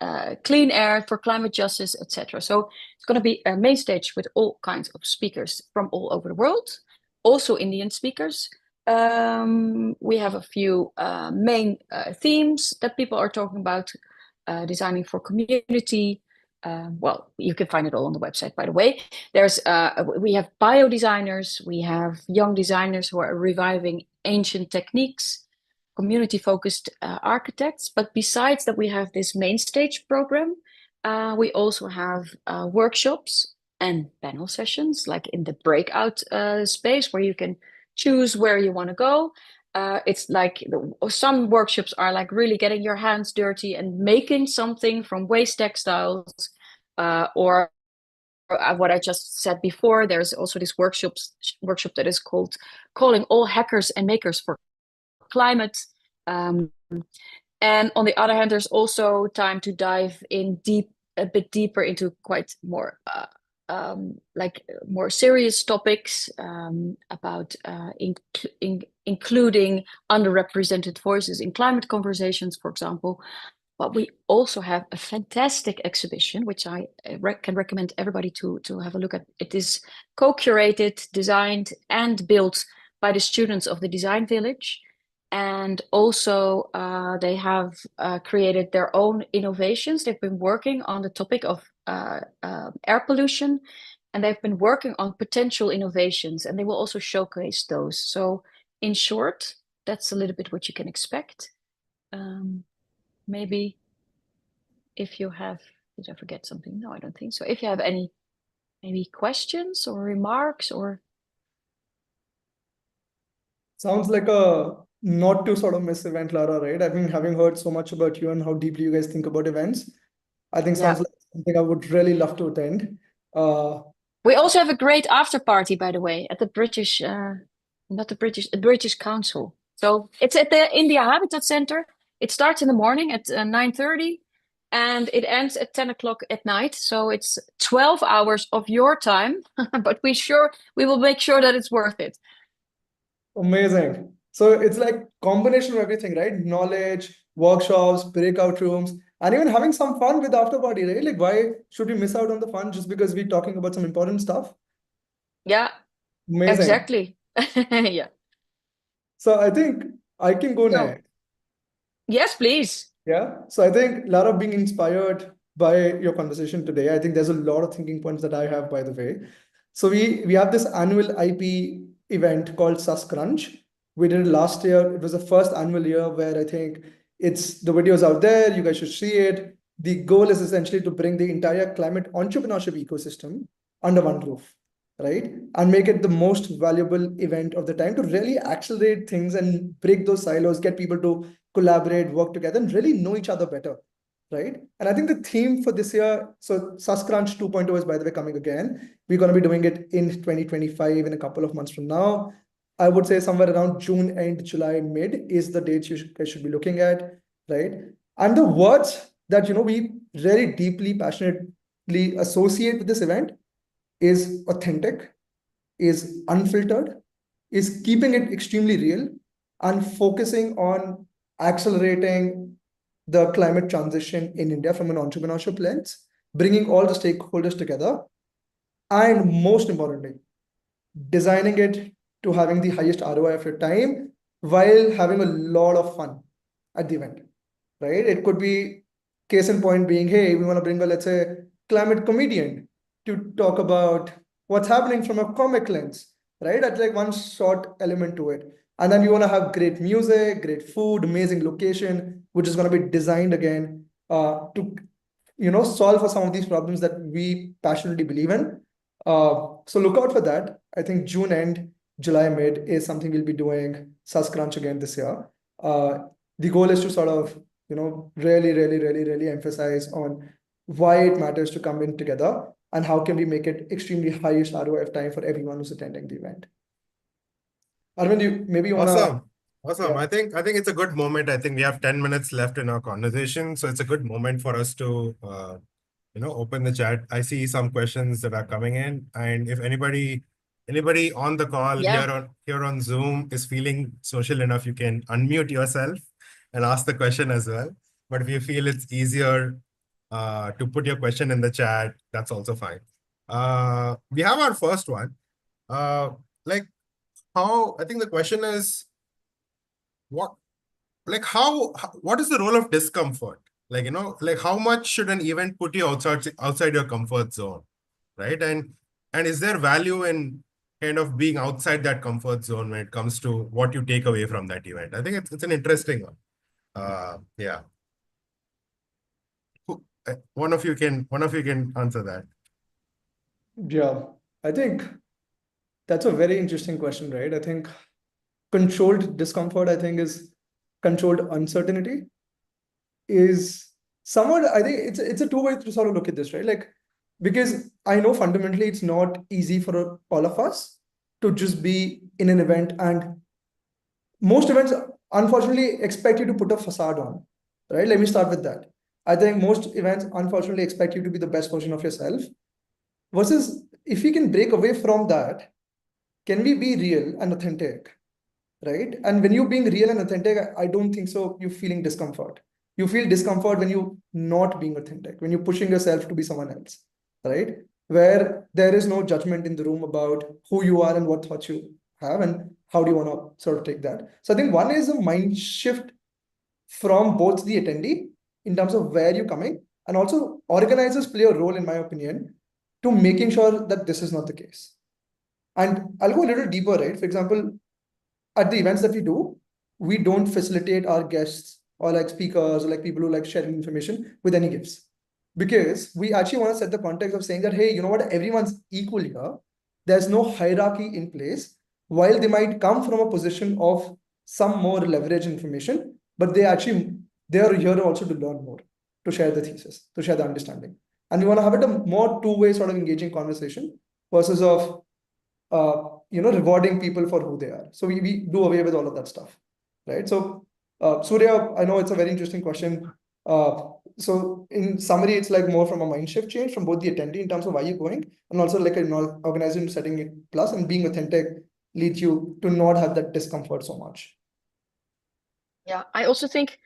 clean air, for climate justice, etc. So it's going to be a main stage with all kinds of speakers from all over the world, also Indian speakers. We have a few main themes that people are talking about, designing for community. Well, you can find it all on the website, by the way. We have bio designers, we have young designers who are reviving ancient techniques, community-focused architects. But besides that, we have this main stage program. We also have workshops and panel sessions, like in the breakout space, where you can choose where you want to go. It's like some workshops are like really getting your hands dirty and making something from waste textiles, or what I just said before. There's also this workshop that is called Calling All Hackers and Makers for Climate. And on the other hand, there's also time to dive in a bit deeper into quite more like more serious topics about including underrepresented voices in climate conversations, for example. But we also have a fantastic exhibition, which I can recommend everybody to have a look at. It is co-curated, designed, and built by the students of the Design Village. And also they have created their own innovations. They've been working on the topic of air pollution, and they've been working on potential innovations, and they will also showcase those. So in short, that's a little bit what you can expect. Maybe if you have, did I forget something? No, I don't think so. If you have any maybe questions or remarks or.
Sounds like a not to sort of miss event, Lara, right? I've been having heard so much about you and how deeply you guys think about events. I think sounds like something I would really love to attend.
We also have a great after party, by the way, at the British, the British Council. So it's at the India Habitat Center. It starts in the morning at 9:30 and it ends at 10 o'clock at night. So it's 12 hours of your time, but we will make sure that it's worth it.
Amazing. So it's like combination of everything, right? Knowledge, workshops, breakout rooms, and even having some fun with the after party, right? Like, why should we miss out on the fun just because we're talking about some important stuff?
Yeah,
amazing.
Exactly. Yeah.
So I think I can go next.
Yes, please.
Yeah. So I think Lara, being inspired by your conversation today, I think there's a lot of thinking points that I have, by the way. So we have this annual IP event called SusCrunch. We did it last year. It was the first annual year where I think the videos out there. You guys should see it. The goal is essentially to bring the entire climate entrepreneurship ecosystem under one roof, right? And make it the most valuable event of the time to really accelerate things and break those silos, get people to collaborate, work together, and really know each other better, right? And I think the theme for this year, so SusCrunch 2.0 is, by the way, coming again. We're going to be doing it in 2025 in a couple of months from now. I would say somewhere around June end, July mid is the dates you guys should be looking at, right? And the words that we very deeply, passionately associate with this event is authentic, is unfiltered, is keeping it extremely real, and focusing on accelerating the climate transition in India from an entrepreneurship lens, bringing all the stakeholders together, and most importantly, designing it to having the highest ROI of your time while having a lot of fun at the event, right? It could be, case in point being, hey, we want to bring a, let's say, climate comedian to talk about what's happening from a comic lens, right? That's like one short element to it. And then you want to have great music, great food, amazing location, which is going to be designed again to solve for some of these problems that we passionately believe in. So look out for that. I think June end, July mid is something we'll be doing SusCrunch again this year. The goal is to sort of, really emphasize on why it matters to come in together and how can we make it extremely highest ROI of time for everyone who's attending the event. Arvind, maybe you want to...
Awesome. Yeah. I think it's a good moment. I think we have 10 minutes left in our conversation. So it's a good moment for us to, open the chat. I see some questions that are coming in. And if anybody Anybody on the call
Yeah.
here on Zoom is feeling social enough, you can unmute yourself and ask the question as well. But if you feel it's easier to put your question in the chat, that's also fine. We have our first one. Like I think the question is, what is the role of discomfort? Like, like how much should an event put you outside your comfort zone, right? And is there value in kind of being outside that comfort zone when it comes to what you take away from that event? I think it's an interesting one. Yeah. One of you can answer that.
Yeah, I think that's a very interesting question, right? I think controlled discomfort, I think, is controlled uncertainty is somewhat, I think it's a two-way to sort of look at this, right? Like, because I know fundamentally it's not easy for all of us to just be in an event, and most events unfortunately expect you to put a facade on, right? Let me start with that. I think most events unfortunately expect you to be the best version of yourself, versus if we can break away from that, can we be real and authentic, right? And when you're being real and authentic, I don't think so you're feeling discomfort. You feel discomfort when you're not being authentic, when you're pushing yourself to be someone else, right? Where there is no judgment in the room about who you are and what thoughts you have and how do you want to sort of take that. So I think one is a mind shift from both the attendee in terms of where you're coming, and also organizers play a role, in my opinion, to making sure that this is not the case. And I'll go a little deeper, right? For example, at the events that we do, we don't facilitate our guests or like speakers or like people who like sharing information with any gifts. Because we actually want to set the context of saying that, hey, you know what, everyone's equal here. There's no hierarchy in place. While they might come from a position of some more leverage information, but they are here also to learn more, to share the thesis, to share the understanding. And we want to have it a more two-way sort of engaging conversation versus of rewarding people for who they are. So we do away with all of that stuff, right? So Surya, I know it's a very interesting question. So in summary, it's like more from a mind shift change from both the attendee in terms of why you're going, and also like an organization setting it plus, and being authentic leads you to not have that discomfort so much.
Yeah, I also think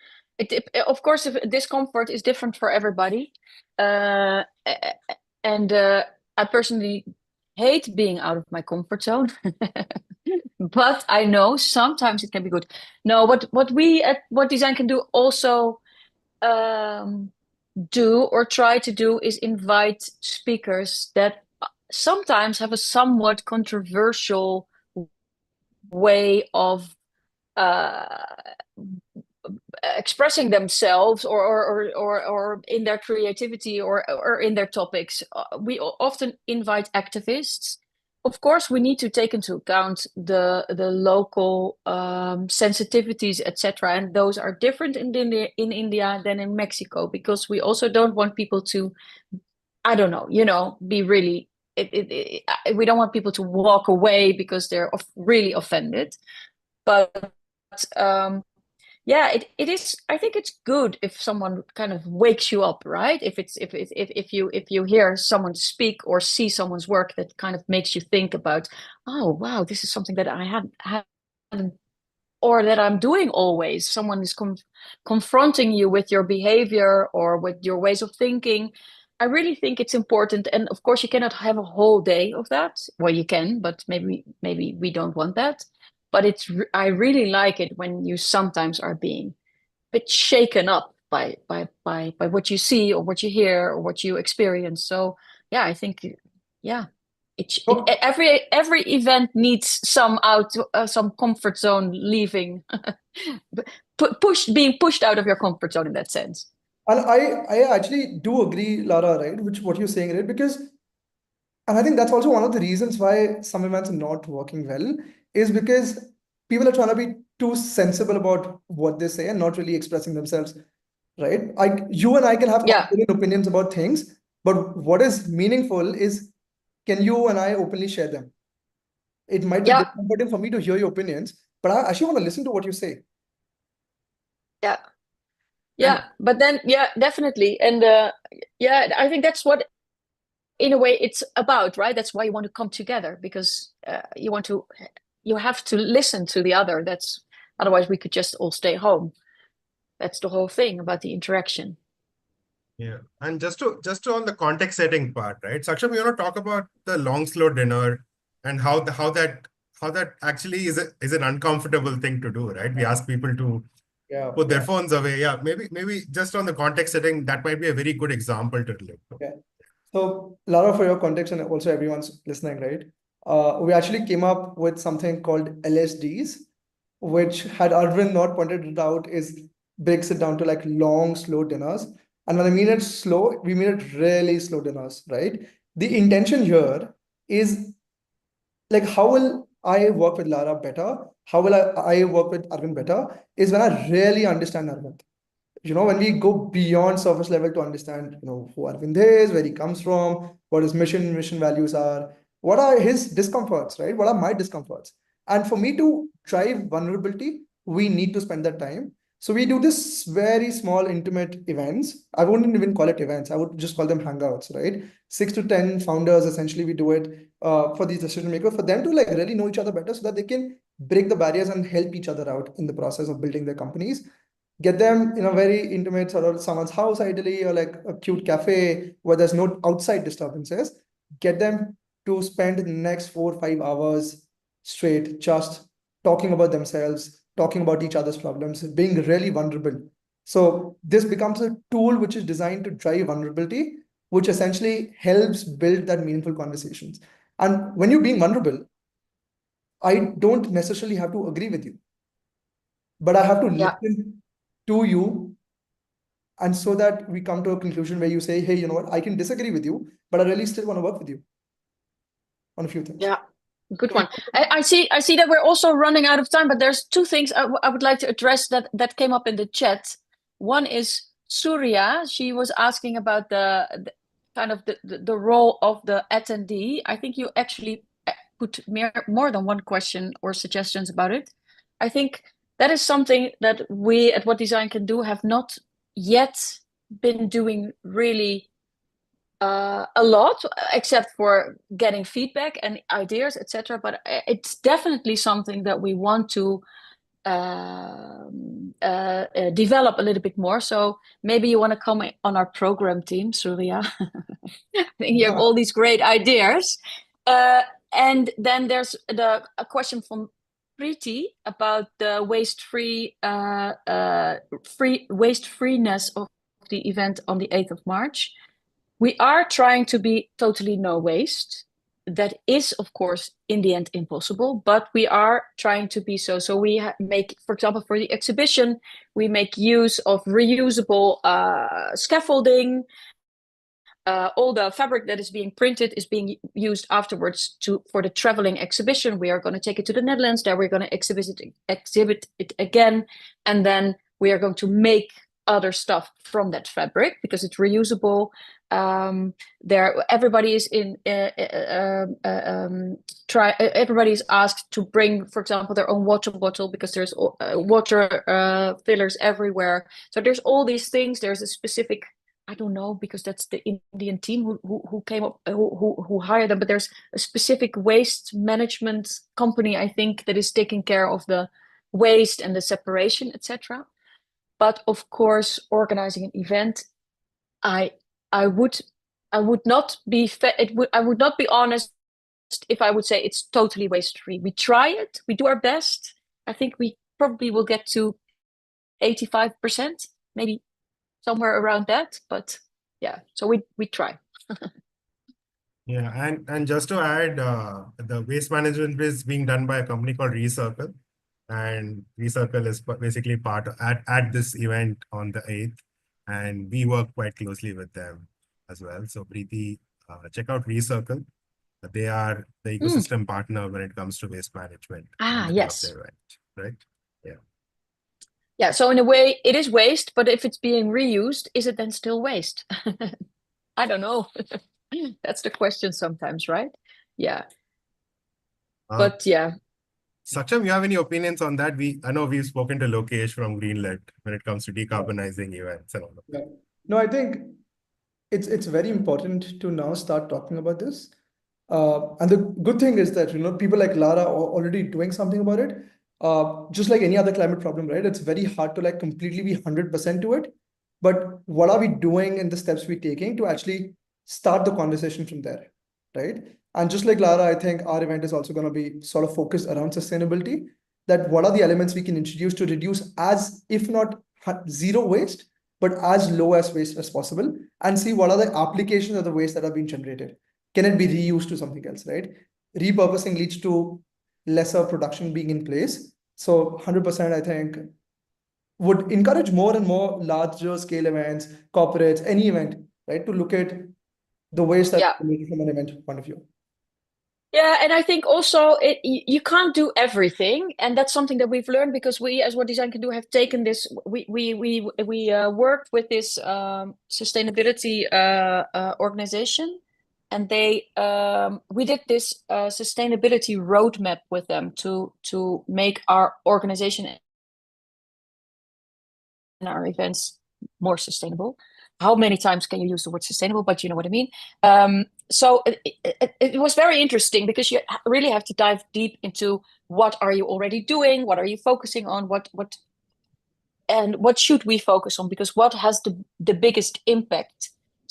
of course, if discomfort is different for everybody, and I personally hate being out of my comfort zone, but I know sometimes it can be good. No, what we at What Design can do also do or try to do is invite speakers that sometimes have a somewhat controversial way of expressing themselves or in their creativity or in their topics. We often invite activists. Of course, we need to take into account the local sensitivities, etc., and those are different in India than in Mexico, because we also don't want people to, I don't know, be really. We don't want people to walk away because they're really offended. But yeah, it is. I think it's good if someone kind of wakes you up, right? If you hear someone speak or see someone's work that kind of makes you think about, oh wow, this is something that I hadn't, or that I'm doing always. Someone is confronting you with your behavior or with your ways of thinking. I really think it's important, and of course, you cannot have a whole day of that. Well, you can, but maybe we don't want that. But I really like it when you sometimes are being a bit shaken up by what you see or what you hear or what you experience. So yeah, I think yeah,
Oh,
every event needs some comfort zone leaving, being pushed out of your comfort zone in that sense.
and I actually do agree, Lara, right? Which what you're saying, right? Because, and I think that's also one of the reasons why some events are not working well, is because people are trying to be too sensible about what they say and not really expressing themselves, right? You and I can have
Yeah,
confident opinions about things, but what is meaningful is, can you and I openly share them? It might be
yeah,
discomforting for me to hear your opinions, but I actually want to listen to what you say.
yeah,
And
yeah. But then, yeah, definitely, and yeah, I think that's what in a way it's about, right? That's why you want to come together, because you have to listen to the other. Otherwise we could just all stay home. That's the whole thing about the interaction.
Yeah, and just to on the context setting part, right? Saksham, you want to talk about the long slow dinner and how that actually is an uncomfortable thing to do, right? We ask people to put their phones away. Yeah, maybe just on the context setting, that might be a very good example to relate to.
Yeah. So, Lara, for your context and also everyone's listening, right? We actually came up with something called LSDs, which had Arvind not pointed it out, breaks it down to like long, slow dinners. And when I mean it slow, we mean it really slow dinners, right? The intention here is like, how will I work with Lara better? How will I work with Arvind better? Is when I really understand Arvind. When we go beyond surface level to understand, who Arvind is, where he comes from, what his mission values are, what are his discomforts, right? What are my discomforts? And for me to drive vulnerability, we need to spend that time. So we do this very small, intimate events. I wouldn't even call it events. I would just call them hangouts, right? 6 to 10 founders, essentially, we do it for these decision makers, for them to like really know each other better so that they can break the barriers and help each other out in the process of building their companies. Get them in a very intimate sort of someone's house, ideally, or like a cute cafe where there's no outside disturbances. Get them to spend the next 4 or 5 hours straight just talking about themselves, talking about each other's problems, being really vulnerable. So this becomes a tool which is designed to drive vulnerability, which essentially helps build that meaningful conversations. And when you're being vulnerable, I don't necessarily have to agree with you, but I have to listen to you. And so that we come to a conclusion where you say, hey, you know what, I can disagree with you, but I really still want to work with you on a few things.
Yeah, good one. I see that we're also running out of time, but there's two things I would like to address that came up in the chat. One is Surya. She was asking about the kind of the role of the attendee. I think you actually put more than one question or suggestions about it. I think that is something that we at What Design Can Do have not yet been doing really a lot, except for getting feedback and ideas, etc. But it's definitely something that we want to develop a little bit more. So maybe you want to come on our program team, Surya. I think you have all these great ideas. And then there's a question from Preeti about the waste-freeness of the event on the 8th of March. We are trying to be totally no waste. That is, of course, in the end impossible, but we are trying to be so. So we make, for example, for the exhibition, we make use of reusable scaffolding. All the fabric that is being printed is being used afterwards for the traveling exhibition. We are going to take it to the Netherlands. There we're going to exhibit it again, and then we are going to make other stuff from that fabric because it's reusable. Everybody is everybody is asked to bring, for example, their own water bottle because there's water fillers everywhere. So there's all these things. There's a specific, I don't know, because that's the Indian team who came up, who hired them. But there's a specific waste management company, I think, that is taking care of the waste and the separation, etc. But of course, organizing an event, I would not be honest if I would say it's totally waste free. We try it, we do our best. I think we probably will get to 85%, maybe somewhere around that. But yeah, so we try.
Yeah, and just to add, the waste management is being done by a company called Recircle, and Recircle is basically part at this event on the 8th, and we work quite closely with them as well. So Preeti, check out Recircle. They are the ecosystem partner when it comes to waste management.
Yes.
Of the event, right? Yeah.
Yeah, so in a way it is waste, but if it's being reused, is it then still waste? I don't know. That's the question sometimes, right? Yeah. But yeah.
Saksham, you have any opinions on that? I know we've spoken to Lokesh from Greenlit when it comes to decarbonizing events and all of that.
No, I think it's very important to now start talking about this. And the good thing is that, people like Lara are already doing something about it. Just like any other climate problem, right? It's very hard to like completely be 100% to it. But what are we doing and the steps we're taking to actually start the conversation from there, right? And just like Lara, I think our event is also going to be sort of focused around sustainability. That what are the elements we can introduce to reduce, as if not zero waste, but as low as waste as possible, and see what are the applications of the waste that are being generated. Can it be reused to something else, right? Repurposing leads to lesser production being in place. So 100%, I think, would encourage more and more larger scale events, corporates, any event, right, to look at the waste that
Yeah.
from an event point of view.
Yeah, and I think also you can't do everything, and that's something that we've learned because we, as What Design Can Do, have taken this. We worked with this sustainability organization, and we did this sustainability roadmap with them to make our organization and our events more sustainable. How many times can you use the word sustainable? But you know what I mean. So it was very interesting because you really have to dive deep into what are you already doing, what are you focusing on, and what should we focus on, because what has the biggest impact.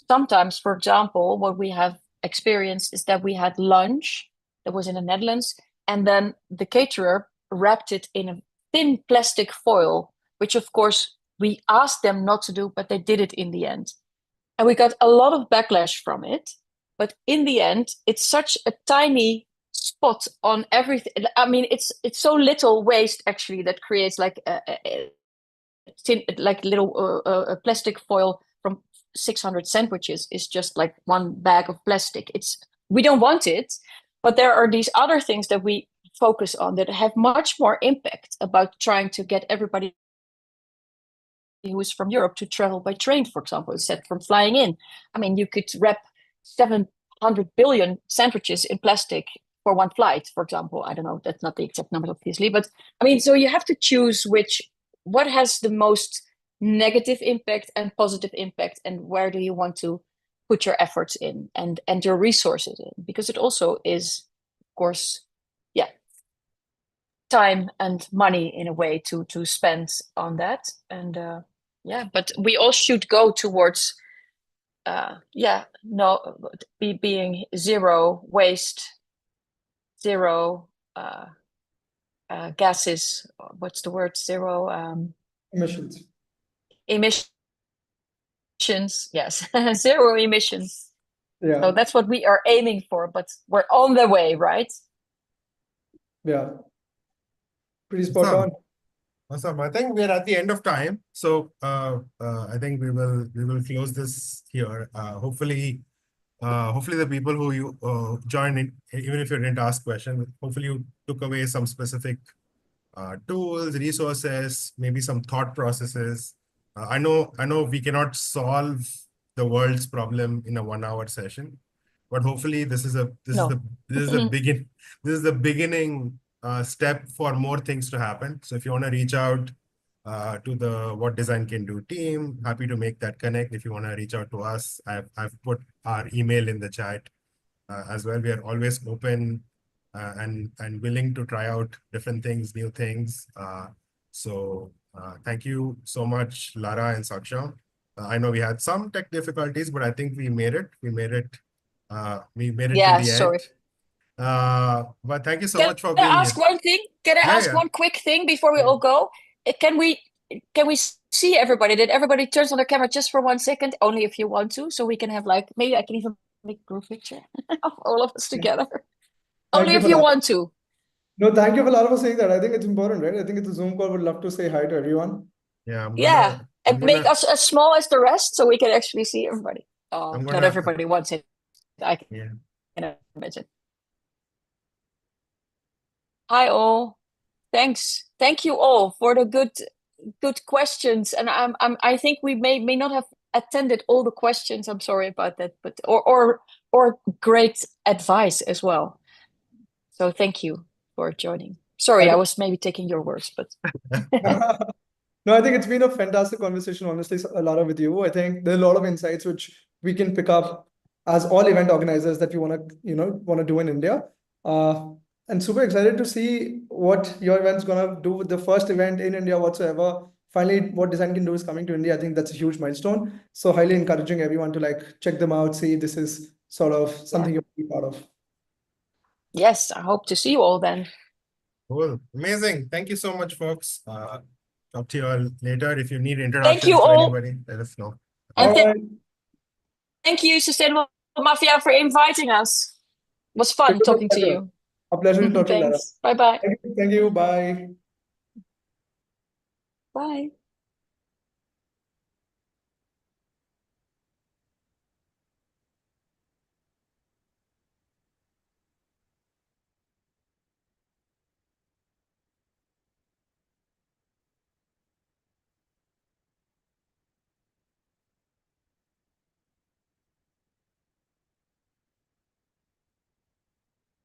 Sometimes, for example, what we have experienced is that we had lunch that was in the Netherlands, and then the caterer wrapped it in a thin plastic foil, which of course we asked them not to do, but they did it in the end. And we got a lot of backlash from it. But in the end, it's such a tiny spot on everything. I mean, it's so little waste actually that creates like a little plastic foil from 600 sandwiches is just like one bag of plastic. We don't want it, but there are these other things that we focus on that have much more impact about trying to get everybody who is from Europe to travel by train, for example, instead from flying in. I mean, you could wrap 700 billion sandwiches in plastic for one flight, for example. I don't know, that's not the exact number, obviously, but I mean, so you have to choose what has the most negative impact and positive impact, and where do you want to put your efforts in and your resources in, because it also is, of course, yeah, time and money in a way to spend on that. And yeah, but we all should go towards being zero waste, zero gases, what's the word, zero
Emissions.
emissions, yes. Zero emissions.
Yeah.
So that's what we are aiming for, but we're on the way, right?
Yeah. Pretty spot on.
Awesome. I think we're at the end of time, so I think we will close this here. Hopefully the people who you joined in, even if you didn't ask questions, hopefully you took away some specific tools, resources, maybe some thought processes. I know we cannot solve the world's problem in a 1 hour session, but hopefully this is the beginning step for more things to happen. So if you want to reach out to the What Design Can Do team, happy to make that connect. If you want to reach out to us, I've put our email in the chat as well. We are always open and willing to try out different things, new things. So thank you so much, Lara and Saksham. I know we had some tech difficulties, but I think we made it. We made it to the end. But thank you so much for being here.
Can I ask one thing? Can I ask one quick thing before we all go? Can we see everybody? That everybody turns on their camera just for 1 second, only if you want to, so we can have like, maybe I can even make a group picture of all of us together. Only if you want to.
No, thank you, Lara, for saying that. I think it's important, right? I think it's a Zoom call. Would love to say hi to everyone.
Yeah.
And make us as small as the rest so we can actually see everybody. Oh, not everybody wants it. I can imagine. Hi all. Thanks. Thank you all for the good questions. And I think we may not have attended all the questions. I'm sorry about that, but or great advice as well. So thank you for joining. Sorry, I was maybe taking your words, but
no, I think it's been a fantastic conversation, honestly, Lara, with you. I think there are a lot of insights which we can pick up as all event organizers that we want to do in India. And super excited to see what your event's gonna do with the first event in India whatsoever. Finally, what design can do is coming to India. I think that's a huge milestone. So highly encouraging everyone to like check them out, see if this is sort of something you'll be part of.
Yes, I hope to see you all then.
Cool. Amazing. Thank you so much, folks. Talk to you all later. If you need
Thank
introductions
you
to
all.
anybody, let us know.
And
All right.
thank you, Sustainable Mafia, for inviting us. It was fun
It was a
talking to
pleasure.
you.
A pleasure to talk to you, Lara.
Thanks. Bye-bye.
Thank you. Thank you. Bye.
Bye.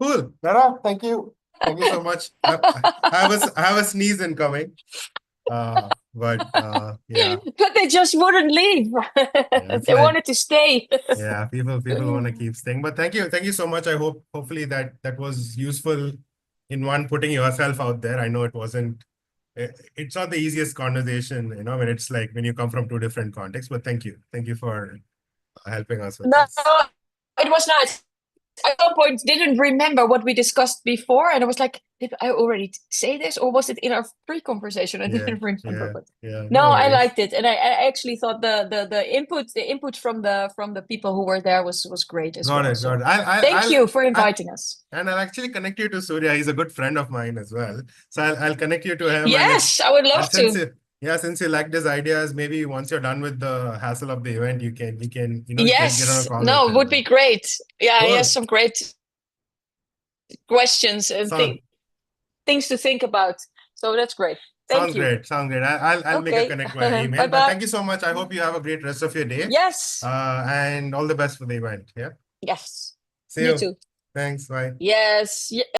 Cool. Lara, thank you. Thank you so much. I have a sneeze incoming. Yeah.
But they just wouldn't leave.
It's
They
like,
wanted to stay.
yeah, people want to keep staying. But thank you so much. I hopefully that was useful in one, putting yourself out there. I know it wasn't. It's not the easiest conversation, when it's like when you come from two different contexts. But thank you for helping us with
No,
this.
it was nice. At some point, didn't remember what we discussed before, and I was like, "Did I already say this, or was it in our pre-conversation?" I didn't remember. But no, I
worries.
liked it, and I actually thought the input from the people who were there was great as well. So thank you for inviting us.
And I'll actually connect you to Surya. He's a good friend of mine as well. So I'll connect you to him.
Yes, I would love to.
Since you like these ideas, maybe once you're done with the hassle of the event, we can get on
Yes,
a call.
no, it would be great. Yeah,
Cool.
he has some great questions and things to think about. So that's great. Thank you.
Sounds great. I'll make a connect via email. But thank you so much. I hope you have a great rest of your day.
Yes.
And all the best for the event. Yeah.
Yes.
See you.
Me too.
Thanks. Bye.
Yes.